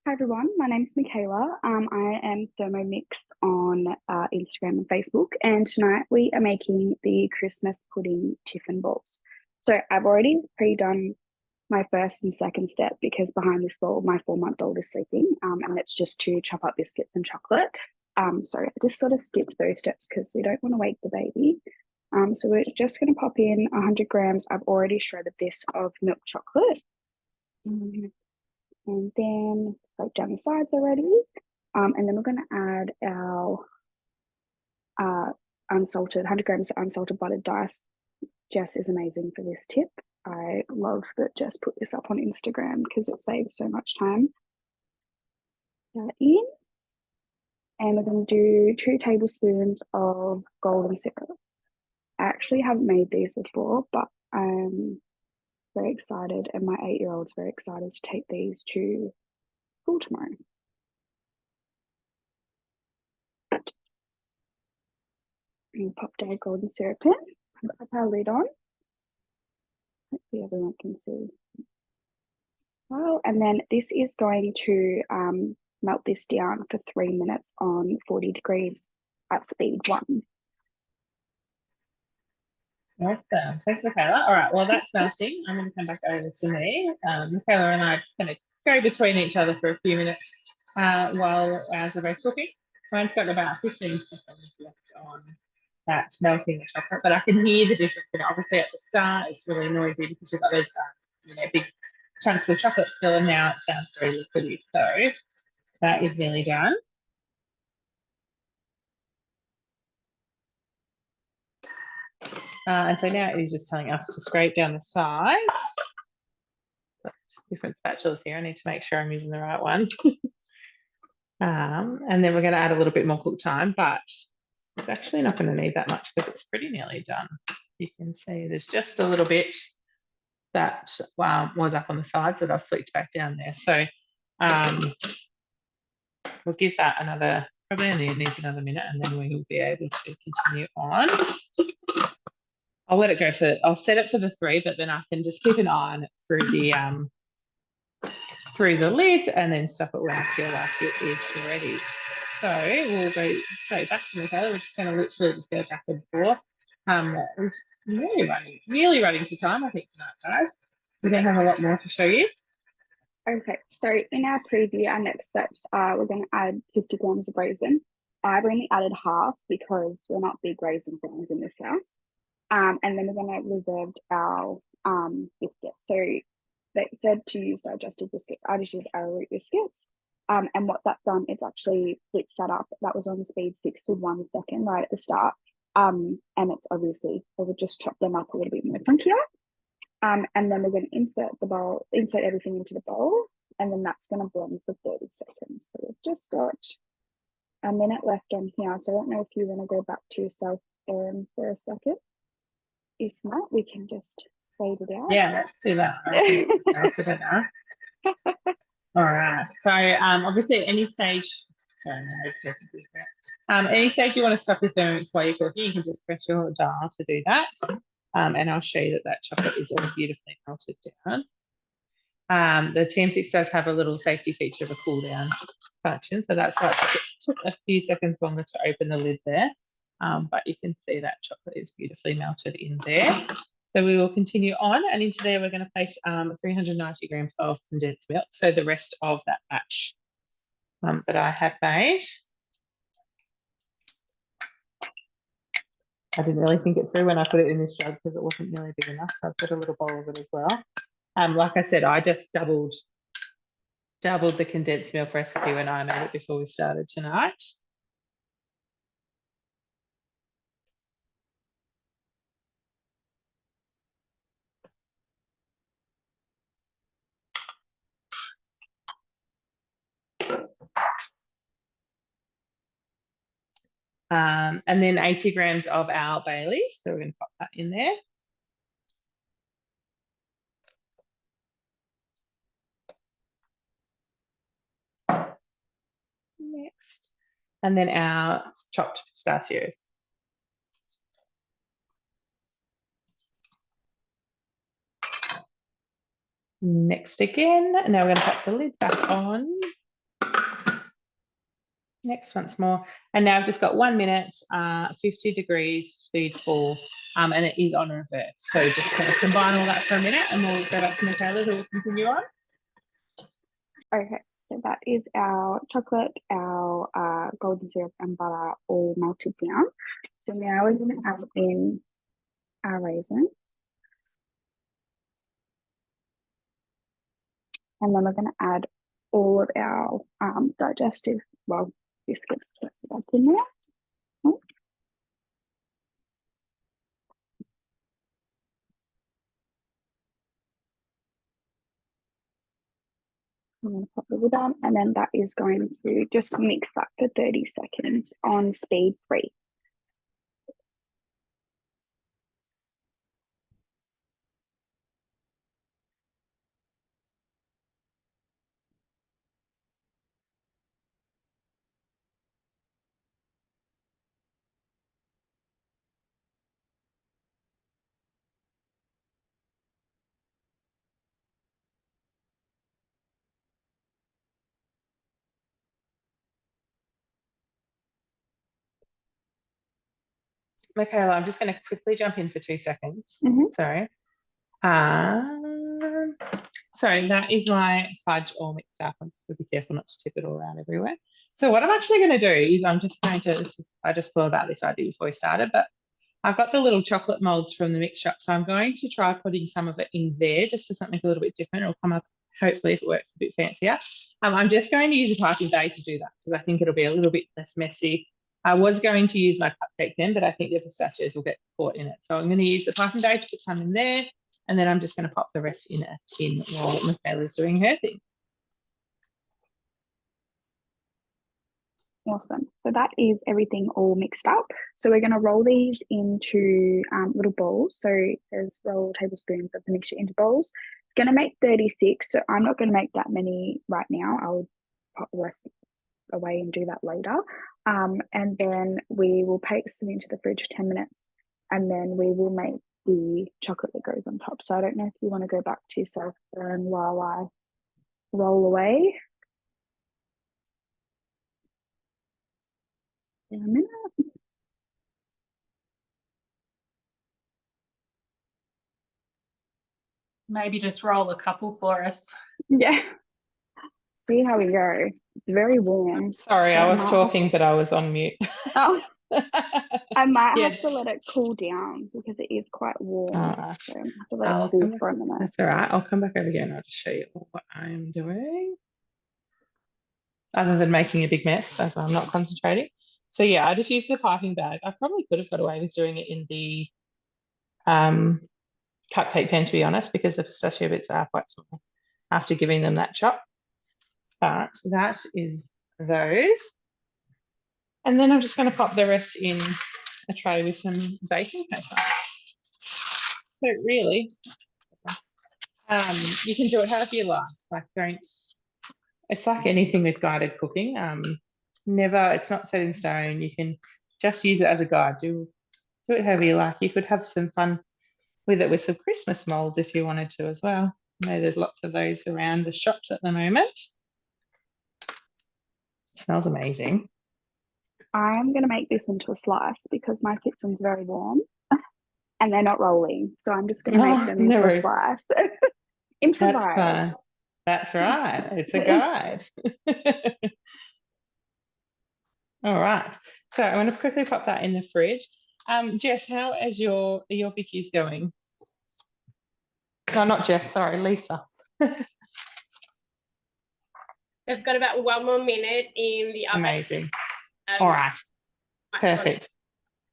Hi everyone, my name is Michaela. I am Thermomix on Instagram and Facebook, and tonight we are making the Christmas pudding tiffin balls. So I've already pre-done my first and second step because behind this bowl my 4-month-old is sleeping, and it's just to chop up biscuits and chocolate. So I just sort of skipped those steps because we don't want to wake the baby. So we're just going to pop in 100 grams. I've already shredded this of milk chocolate. And then like down the sides already. And then we're going to add our unsalted 100 grams of unsalted buttered dice. Jess is amazing for this tip. I love that Jess put this up on Instagram because it saves so much time. That in. And we're going to do 2 tablespoons of golden syrup. I actually haven't made these before, but I'm very excited, and my 8-year-old's very excited to take these to school tomorrow. And popped our golden syrup in, put our lid on. Hopefully everyone can see. Well, and then this is going to melt this down for 3 minutes on 40 degrees at speed 1. Awesome. Thanks, Michaela. All right, well, that's melting. I'm going to come back over to me. Michaela and I are just going to go between each other for a few minutes while ours are both cooking. Mine's got about 15 seconds left on that melting the chocolate, but I can hear the difference in it. Obviously, at the start, it's really noisy because you've got those big chunks of chocolate still, and now it sounds very liquidy. So that is nearly done. And so now it is just telling us to scrape down the sides. Got different spatulas here. I need to make sure I'm using the right one. And then we're going to add a little bit more cook time, but it's actually not going to need that much because it's pretty nearly done. You can see there's just a little bit that was up on the sides that I've flicked back down there. So we'll give that probably only needs another minute, and then we will be able to continue on. I'll let it go I'll set it for the 3, but then I can just keep an eye on it through the lid and then stop it when I feel like it is ready. So we'll go straight back to Michaela. We're just going to literally just go back and forth. It's really running for time, I think, tonight, guys. We don't have a lot more to show you. Okay, so in our preview, our next steps are we're going to add 50 grams of raisin. I've only added half because we're not big raisin fans in this house. And then we're going to reserve our biscuits. So they said to use digestive biscuits. I just use arrowroot biscuits. And what that's done, it's actually flipped that up. That was on speed 6 for 1 second right at the start. And it's obviously, we'll just chop them up a little bit more funkier. And then we're going to insert everything into the bowl, and then that's going to blend for 30 seconds. So we've just got a minute left on here. So I don't know if you want to go back to yourself, Erin, for a second. If not, we can just fade it out. Yeah, let's do that. All right. So obviously at any stage, any stage you want to stop your Thermomix while you're cooking, you can just press your dial to do that. And I'll show you that chocolate is all beautifully melted down. The TM6 does have a little safety feature of a cool down function, so that's why it took a few seconds longer to open the lid there. But you can see that chocolate is beautifully melted in there. So we will continue on, and into there we're going to place 390 grams of condensed milk, so the rest of that batch that I had made. I didn't really think it through when I put it in this jug because it wasn't really big enough, so I've got a little bowl of it as well. Like I said, I just doubled the condensed milk recipe when I made it before we started tonight. And then 80 grams of our Baileys. So we're going to pop that in there. Next. And then our chopped pistachios. Next again. Now we're going to pop the lid back on. Next once more. And now I've just got 1 minute, 50 degrees, speed 4, and it is on reverse. So just kind of combine all that for a minute and we'll go back to Michaela who will continue on. Okay, so that is our chocolate, our golden syrup and butter all melted down. So now we're going to add in our raisin. And then we're going to add all of our digestive, biscuits that's in there. I'm going to pop the lid on, and then that is going to just mix that for 30 seconds on speed 3. Michaela, I'm just going to quickly jump in for 2 seconds. Mhm. Sorry. So that is my fudge all mixed up. I'm just going to be careful not to tip it all around everywhere. So what I'm actually going to do is I'm just going to, I just thought about this idea before we started, but I've got the little chocolate molds from the mix shop. So I'm going to try putting some of it in there just for something a little bit different. It'll come up, hopefully, if it works a bit fancier. I'm just going to use a piping bag to do that because I think it'll be a little bit less messy. I was going to use my cupcake then, but I think the pistachios will get caught in it. So I'm going to use the piping bag to put some in there, and then I'm just going to pop the rest in while Michaela's doing her thing. Awesome. So that is everything all mixed up. So we're going to roll these into little bowls. So there's roll tablespoons of the mixture into bowls. It's going to make 36. So I'm not going to make that many right now. I'll pop the rest away and do that later. And then we will paste them into the fridge for 10 minutes. And then we will make the chocolate that goes on top. So I don't know if you want to go back to yourself while I roll away. In a minute. Maybe just roll a couple for us. Yeah. See how we go. It's very warm. Sorry, So I was might talking, but I was on mute. Oh, I might Yeah. have to let it cool down because it is quite warm. Ah. So I have to let it cool for a minute. That's all right. I'll come back over here and I'll just show you what I'm doing. Other than making a big mess as I'm not concentrating. So yeah, I just used the piping bag. I probably could have got away with doing it in the cupcake pan, to be honest, because the pistachio bits are quite small after giving them that chop. But that is those. And then I'm just going to pop the rest in a tray with some baking paper. So really, you can do it however you like. Like it's like anything with guided cooking. It's not set in stone. You can just use it as a guide. Do it however you like. You could have some fun with it with some Christmas molds if you wanted to as well. I know there's lots of those around the shops at the moment. It smells amazing. I'm going to make this into a slice because my kitchen's very warm and they're not rolling. So I'm just going to make them into a slice. Improvise. That's right. It's a guide. All right. So I'm going to quickly pop that in the fridge. Jess, how is your bickies going? No, not Jess. Sorry, Lisa. They've got about 1 more minute in the oven. Amazing. All right. Perfect.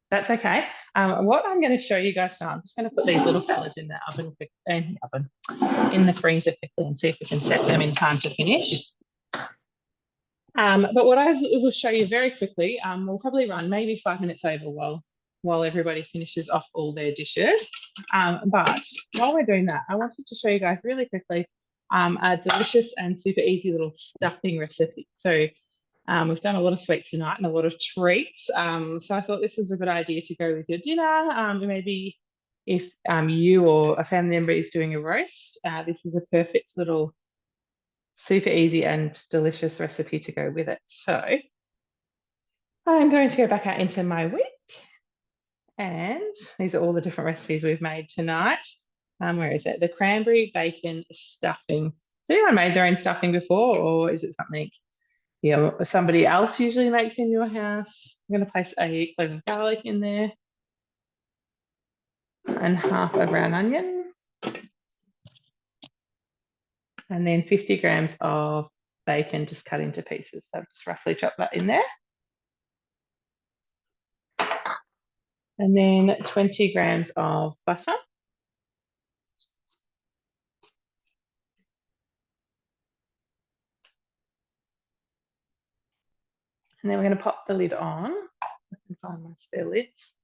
That's okay. What I'm going to show you guys now, I'm just going to put these little fellas in the oven, in the freezer quickly and see if we can set them in time to finish. But what I will show you very quickly, we'll probably run maybe 5 minutes over while everybody finishes off all their dishes. But while we're doing that, I wanted to show you guys really quickly a delicious and super easy little stuffing recipe. So we've done a lot of sweets tonight and a lot of treats. So I thought this was a good idea to go with your dinner. Maybe if you or a family member is doing a roast, this is a perfect little super easy and delicious recipe to go with it. So I'm going to go back out into my week, and these are all the different recipes we've made tonight. Where is it? The cranberry bacon stuffing. Has anyone made their own stuffing before, or is it something somebody else usually makes in your house? I'm going to place a clove of garlic in there and half a brown onion, and then 50 grams of bacon just cut into pieces. So just roughly chop that in there. And then 20 grams of butter. And then we're going to pop the lid on. I can find my spare lids.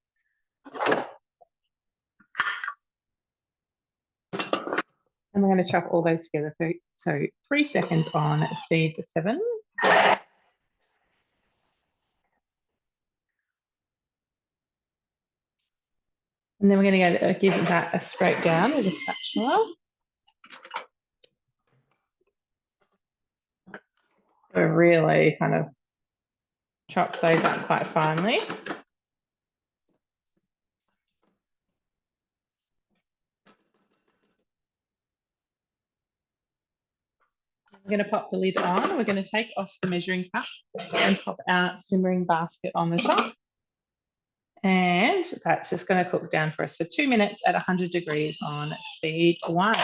And we're going to chop all those together. So 3 seconds on speed to 7. And then we're going to give that a scrape down with a spatula. So really kind of chop those up quite finely. We're going to pop the lid on. We're going to take off the measuring cup and pop our simmering basket on the top. And that's just going to cook down for us for 2 minutes at 100 degrees on speed 1.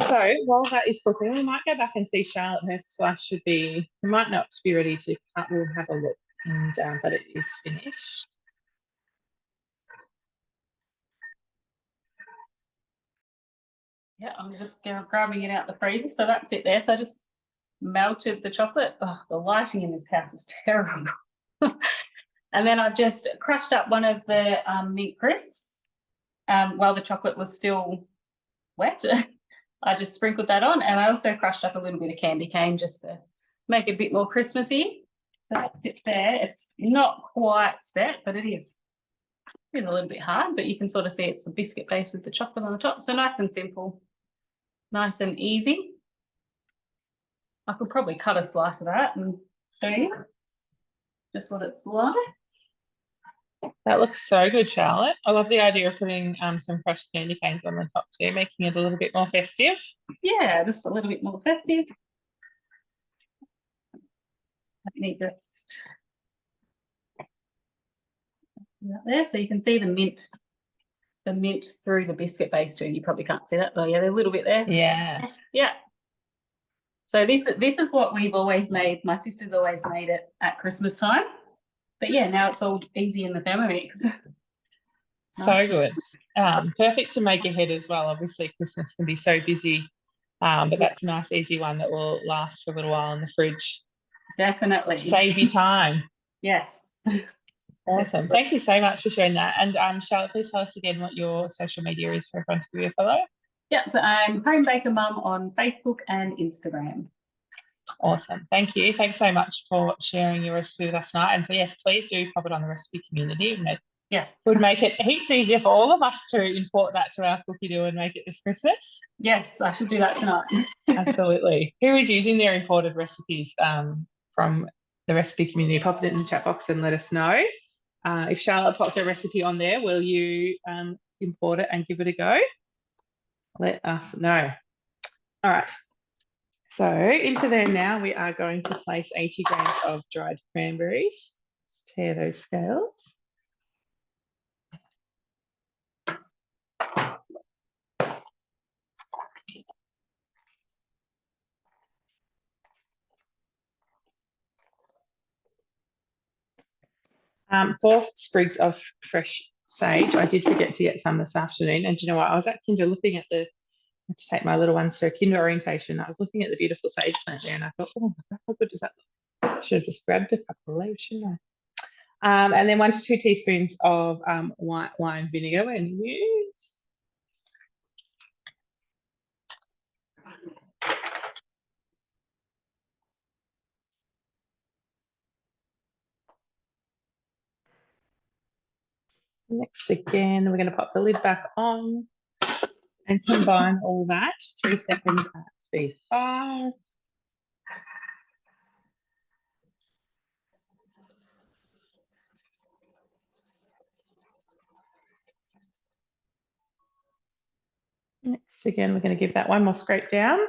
So while that is cooking, we might go back and see Charlotte. Her slice should be, we might not be ready to cut. We'll have a look, and but it is finished. Yeah, I'm just grabbing it out the freezer. So that's it there. So I just melted the chocolate. Oh, the lighting in this house is terrible. And then I've just crushed up one of the mint crisps while the chocolate was still wet. I just sprinkled that on, and I also crushed up a little bit of candy cane just to make it a bit more Christmassy. So that's it there. It's not quite set, but it is. It's a little bit hard, but you can sort of see it's a biscuit base with the chocolate on the top. So nice and simple, nice and easy. I could probably cut a slice of that and show you just what it's like. That looks so good, Charlotte. I love the idea of putting some crushed candy canes on the top too, making it a little bit more festive. Yeah, just a little bit more festive. Let me just that there, so you can see the mint through the biscuit base too. You probably can't see that, but yeah, there's a little bit there. Yeah. Yeah. So this is what we've always made. My sister's always made it at Christmas time. But yeah, now it's all easy in the Thermomix. So good. Perfect to make ahead as well. Obviously, Christmas can be so busy, but that's a nice, easy one that will last for a little while in the fridge. Definitely. Save you time. Yes. Awesome. Thank you so much for sharing that. And Charlotte, please tell us again what your social media is for everyone to give you a follow. Yeah, so I'm Home Baker Mum on Facebook and Instagram. Awesome. Thank you. Thanks so much for sharing your recipe with us tonight. And yes, please do pop it on the recipe community. Yes. Would make it heaps easier for all of us to import that to our cookie dough and make it this Christmas. Yes, I should do that tonight. Absolutely. Who is using their imported recipes from the recipe community? Pop it in the chat box and let us know. If Charlotte pops her recipe on there, will you import it and give it a go? Let us know. All right. So into there now, we are going to place 80 grams of dried cranberries. Just tear those scales. Four sprigs of fresh sage. I did forget to get some this afternoon. And do you know what? I was at Kinder looking at to take my little ones to a Kinder orientation. I was looking at the beautiful sage plant there and I thought, oh, how good does that look? I should have just grabbed a couple of leaves, shouldn't I? And then 1 to 2 teaspoons of white wine vinegar when used. Next again, we're going to pop the lid back on and combine all that 3 seconds at speed 5. Next again, we're going to give that one more scrape down.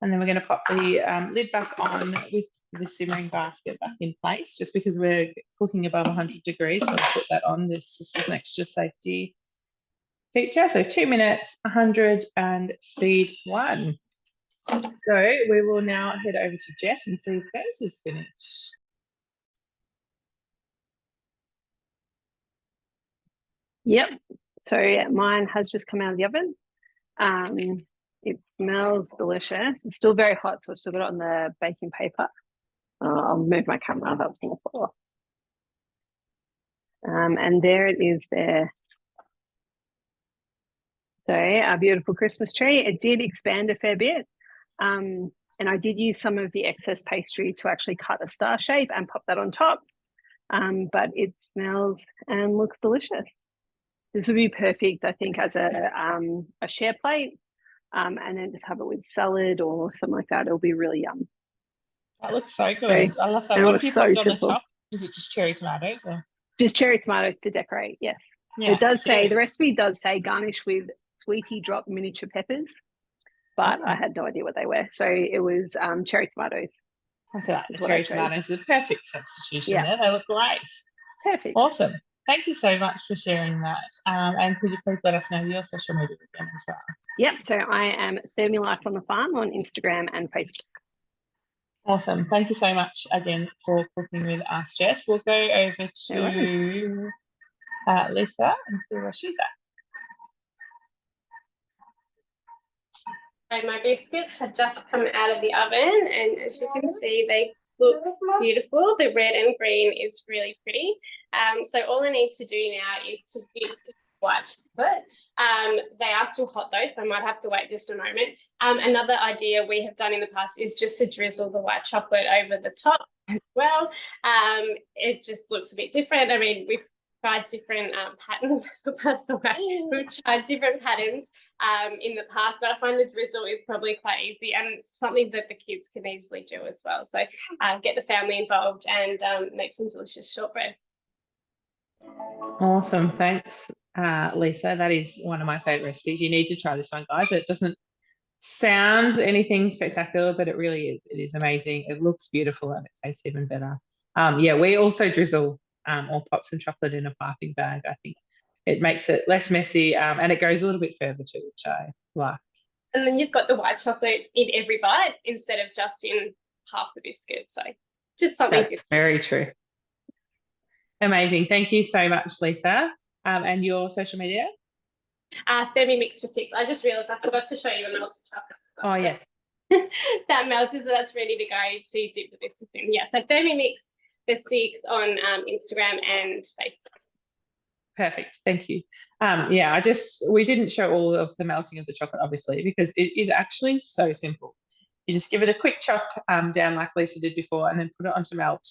And then we're going to pop the lid back on with the simmering basket back in place, just because we're cooking above 100 degrees. So we'll put that on. This is an extra safety feature. So 2 minutes, 100 and speed 1. So we will now head over to Jess and see if hers is finished. Yep. So mine has just come out of the oven. It smells delicious. It's still very hot, so I've still got it on the baking paper. I'll move my camera, that's going to fall off. And there it is there. So our beautiful Christmas tree. It did expand a fair bit. And I did use some of the excess pastry to actually cut a star shape and pop that on top. But it smells and looks delicious. This would be perfect, I think, as a share plate. And then just have it with salad or something like that. It'll be really yum. That looks so So good. I love that. it What have was you so popped on the simple. top? Is it just cherry tomatoes or? Just cherry tomatoes to decorate. Yes. Yeah, It does say, the cute. recipe does say garnish with sweetie drop miniature peppers, but I Oh, had no idea what they were. So it was cherry tomatoes look at that. is The what I cherry chose. tomatoes are the perfect substitution Yeah. there. They look great. Perfect. Awesome. Thank you so much for sharing that. And could you please let us know your social media again as well? Yep. So I am Thermilife on the Farm on Instagram and Facebook. Awesome. Thank you so much again for cooking with us, Jess. We'll go over No worries. to Lisa and see where she's at. So my biscuits have just come out of the oven, and as you can see, they look beautiful. The red and green is really pretty. So all I need to do now is to dip the white chocolate. They are still hot though, so I might have to wait just a moment. Another idea we have done in the past is just to drizzle the white chocolate over the top as well. It just looks a bit different. I mean, we've tried different patterns. We've tried different patterns in the past, but I find the drizzle is probably quite easy, and it's something that the kids can easily do as well. So get the family involved and make some delicious shortbread. Awesome. Thanks, Lisa. That is one of my favorite recipes. You need to try this one, guys. It doesn't sound anything spectacular, but it really is. It is amazing. It looks beautiful and it tastes even better. Yeah, we also drizzle or pop some chocolate in a piping bag. I think it makes it less messy and it goes a little bit further too, which I like. And then you've got the white chocolate in every bite instead of just in half the biscuit. So just something That's different. very true. Amazing. Thank you so much, Lisa. And your social media? Thermomix for 6. I just realised I forgot to show you the melted chocolate. Oh, yes. That melted, so that's ready to go to dip the biscuits in. Yeah, so Thermomix for 6 on Instagram and Facebook. Perfect. Thank you. Yeah, we didn't show all of the melting of the chocolate, obviously, because it is actually so simple. You just give it a quick chop down like Lisa did before, and then put it onto melt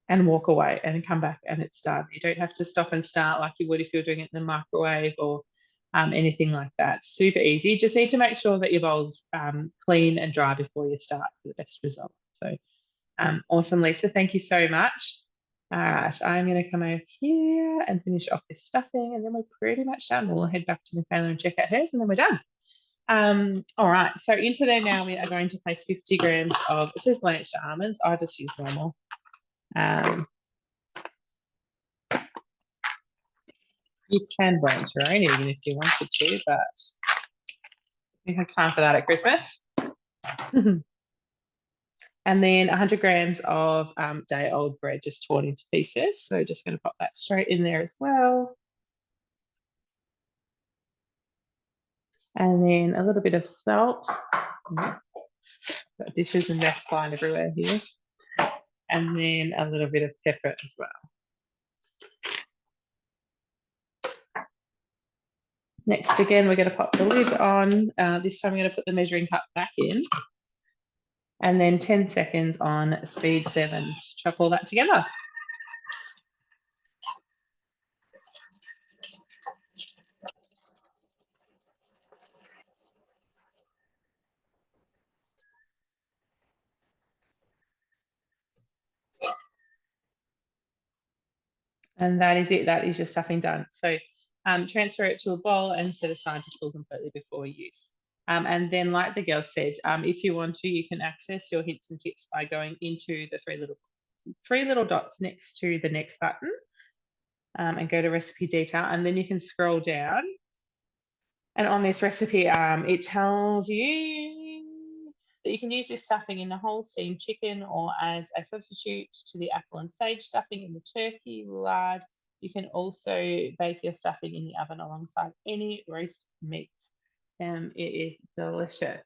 and walk away and then come back and it's done. You don't have to stop and start like you would if you're doing it in the microwave or anything like that. Super easy. Just need to make sure that your bowl's clean and dry before you start for the best result. So awesome, Lisa. Thank you so much. All right, I'm going to come over here and finish off this stuffing, and then we're pretty much done. We'll head back to Michaela and check out hers, and then we're done. All right, so into there now we are going to place 50 grams of, it says blanched almonds. I just use normal. You can blanch your own even if you wanted to, but we have time for that at Christmas. And then 100 grams of day-old bread just torn into pieces. So just going to pop that straight in there as well. And then a little bit of salt. Got dishes and mess flying everywhere here. And then a little bit of pepper as well. Next, again, we're going to pop the lid on. This time, I'm going to put the measuring cup back in. And then 10 seconds on speed 7 to chop all that together. And that is it. That is your stuffing done. So transfer it to a bowl and set aside to cool completely before use. And then, like the girl said, if you want to, you can access your hints and tips by going into the three little dots next to the next button and go to recipe detail. And then you can scroll down. And on this recipe, it tells you that you can use this stuffing in the whole steamed chicken or as a substitute to the apple and sage stuffing in the turkey, lard. You can also bake your stuffing in the oven alongside any roast meats. It is delicious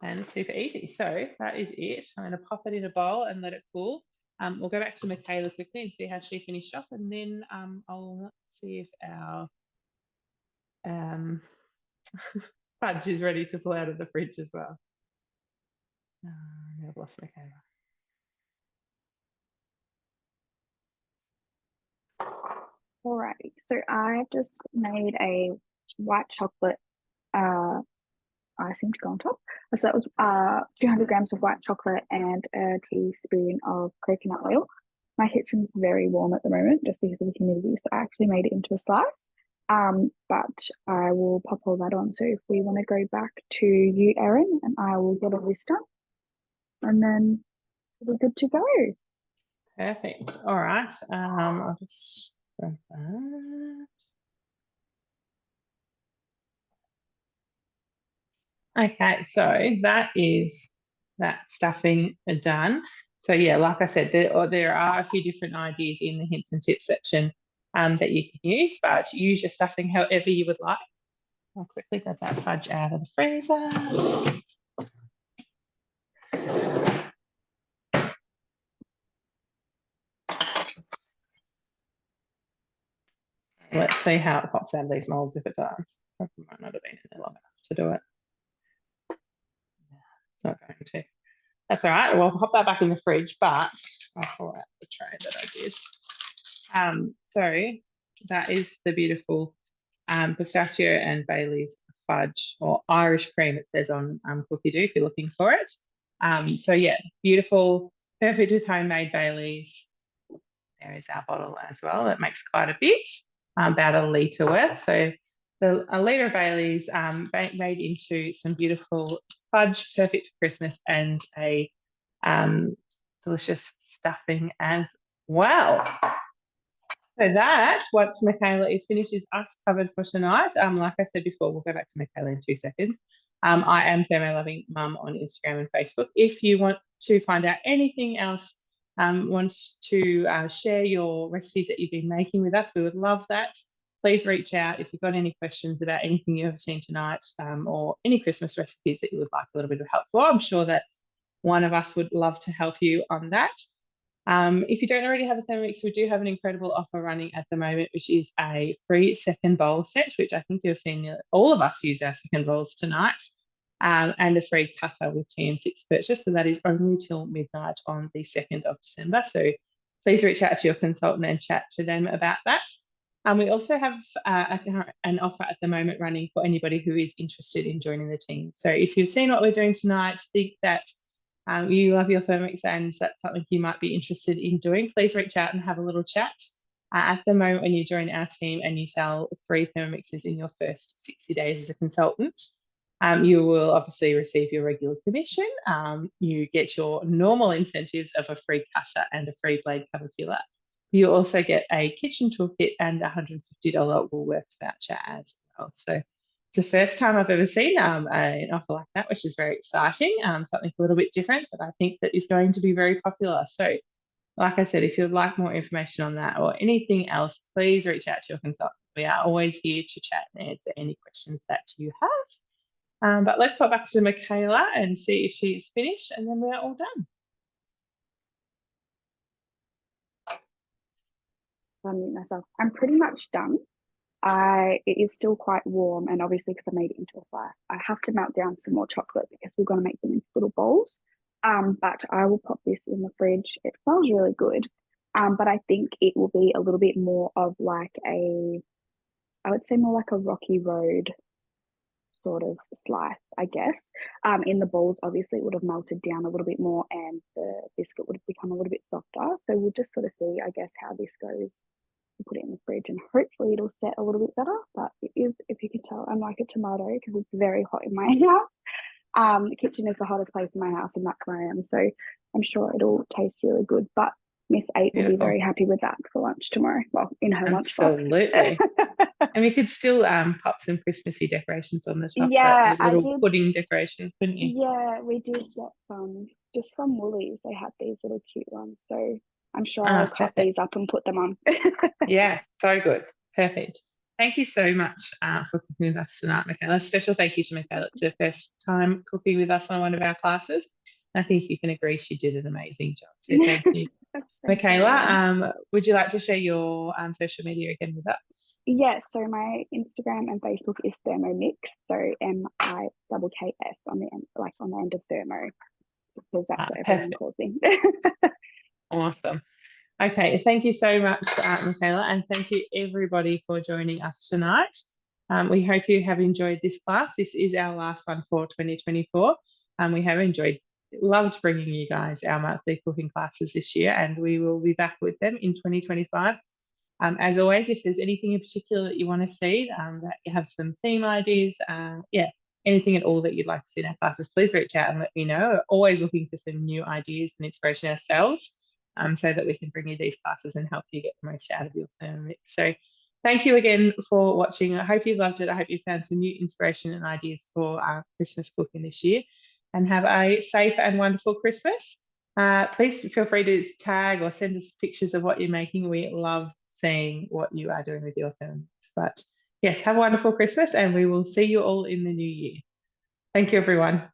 and super easy. So that is it. I'm going to pop it in a bowl and let it cool. We'll go back to Michaela quickly and see how she finished off, and then I'll see if our fudge is ready to pull out of the fridge as well. I've lost Michaela. Alrighty, so I just made a white chocolate icing to go on top. So that was 200 grams of white chocolate and a teaspoon of coconut oil. My kitchen's very warm at the moment just because of the humidity, so I actually made it into a slice. But I will pop all that on. So if we want to go back to you, Erin, and I will get all this done, and then we're good to go. Perfect. All right. I'll just grab that. Okay, so that is that stuffing done. So yeah, like I said, there are a few different ideas in the hints and tips section that you can use, but use your stuffing however you would like. I'll quickly get that fudge out of the freezer. Let's see how it pops out of these molds if it does. I might not have been in there long enough to do it. It's not going to. That's all right. We'll pop that back in the fridge, but I'll pull out the tray that I did. So that is the beautiful pistachio and Bailey's fudge, or Irish cream, it says on Cookie Doo if you're looking for it. So yeah, beautiful, perfect with homemade Bailey's. There is our bottle as well. It makes quite a bit, about a litre worth. So a litre of Bailey's made into some beautiful fudge, perfect for Christmas, and a delicious stuffing as well. So that, once Michaela is finished, is us covered for tonight. Like I said before, we'll go back to Michaela in 2 seconds. I am Thermo Loving Mum on Instagram and Facebook. If you want to find out anything else, want to share your recipes that you've been making with us, we would love that. Please reach out if you've got any questions about anything you have seen tonight, or any Christmas recipes that you would like a little bit of help for. I'm sure that one of us would love to help you on that. If you don't already have a Thermomix, we do have an incredible offer running at the moment, which is a free second bowl set, which I think you've seen all of us use our second bowls tonight, and a free cutter with TM6 purchase. So that is only till midnight on the 2nd of December. So please reach out to your consultant and chat to them about that. We also have an offer at the moment running for anybody who is interested in joining the team. So if you've seen what we're doing tonight, think that you love your Thermomix and that's something you might be interested in doing, please reach out and have a little chat. At the moment, when you join our team and you sell 3 Thermomixes in your first 60 days as a consultant, you will obviously receive your regular commission. You get your normal incentives of a free cutter and a free blade cover filler. You also get a kitchen toolkit and a $150 Woolworths voucher as well. So it's the first time I've ever seen an offer like that, which is very exciting. Something a little bit different that I think that is going to be very popular. So like I said, if you'd like more information on that or anything else, please reach out to your consultant. We are always here to chat and answer any questions that you have. But let's pop back to Michaela and see if she's finished, and then we're all done. Unmute myself. I'm pretty much done. It is still quite warm, and obviously because I made it into a slice, I have to melt down some more chocolate because we're going to make them into little bowls. But I will pop this in the fridge. It smells really good. But I think it will be a little bit more of like I would say more like a Rocky Road sort of slice, I guess. In the bowls, obviously it would have melted down a little bit more and the biscuit would have become a little bit softer. So we'll just sort of see, I guess, how this goes. Put it in the fridge and hopefully it'll set a little bit better. But it is, if you can tell, I'm like a tomato because it's very hot in my house. The kitchen is the hottest place in my house and that's where I am. So I'm sure it'll taste really good. But Miss 8 will be very happy with that for lunch tomorrow. Well, in her lunchbox. Absolutely. And we could still pop some Christmassy decorations on the top. Yeah, little pudding decorations, couldn't you? Yeah, we did get some just from Woolies. They had these little cute ones. So I'm sure I'll cut these up and put them on. Yeah, so good. Perfect. Thank you so much for cooking with us tonight, Michaela. A special thank you to Michaela. It's her first time cooking with us on one of our classes. I think you can agree she did an amazing job. So thank you. Michaela, would you like to share your social media again with us? Yes, so my Instagram and Facebook is Thermomix, so MIKKS on the end, like on the end of thermo, because that's what everyone calls me. Awesome. Okay, thank you so much, Michaela, and thank you everybody for joining us tonight. We hope you have enjoyed this class. This is our last one for 2024. We have loved bringing you guys our monthly cooking classes this year, and we will be back with them in 2025. As always, if there's anything in particular that you want to see, that you have some theme ideas, anything at all that you'd like to see in our classes, please reach out and let me know. We're always looking for some new ideas and inspiration ourselves, so that we can bring you these classes and help you get the most out of your Thermomix. So thank you again for watching. I hope you loved it. I hope you found some new inspiration and ideas for Christmas cooking this year, and have a safe and wonderful Christmas. Please feel free to tag or send us pictures of what you're making. We love seeing what you are doing with your Thermomix. But yes, have a wonderful Christmas, and we will see you all in the new year. Thank you, everyone.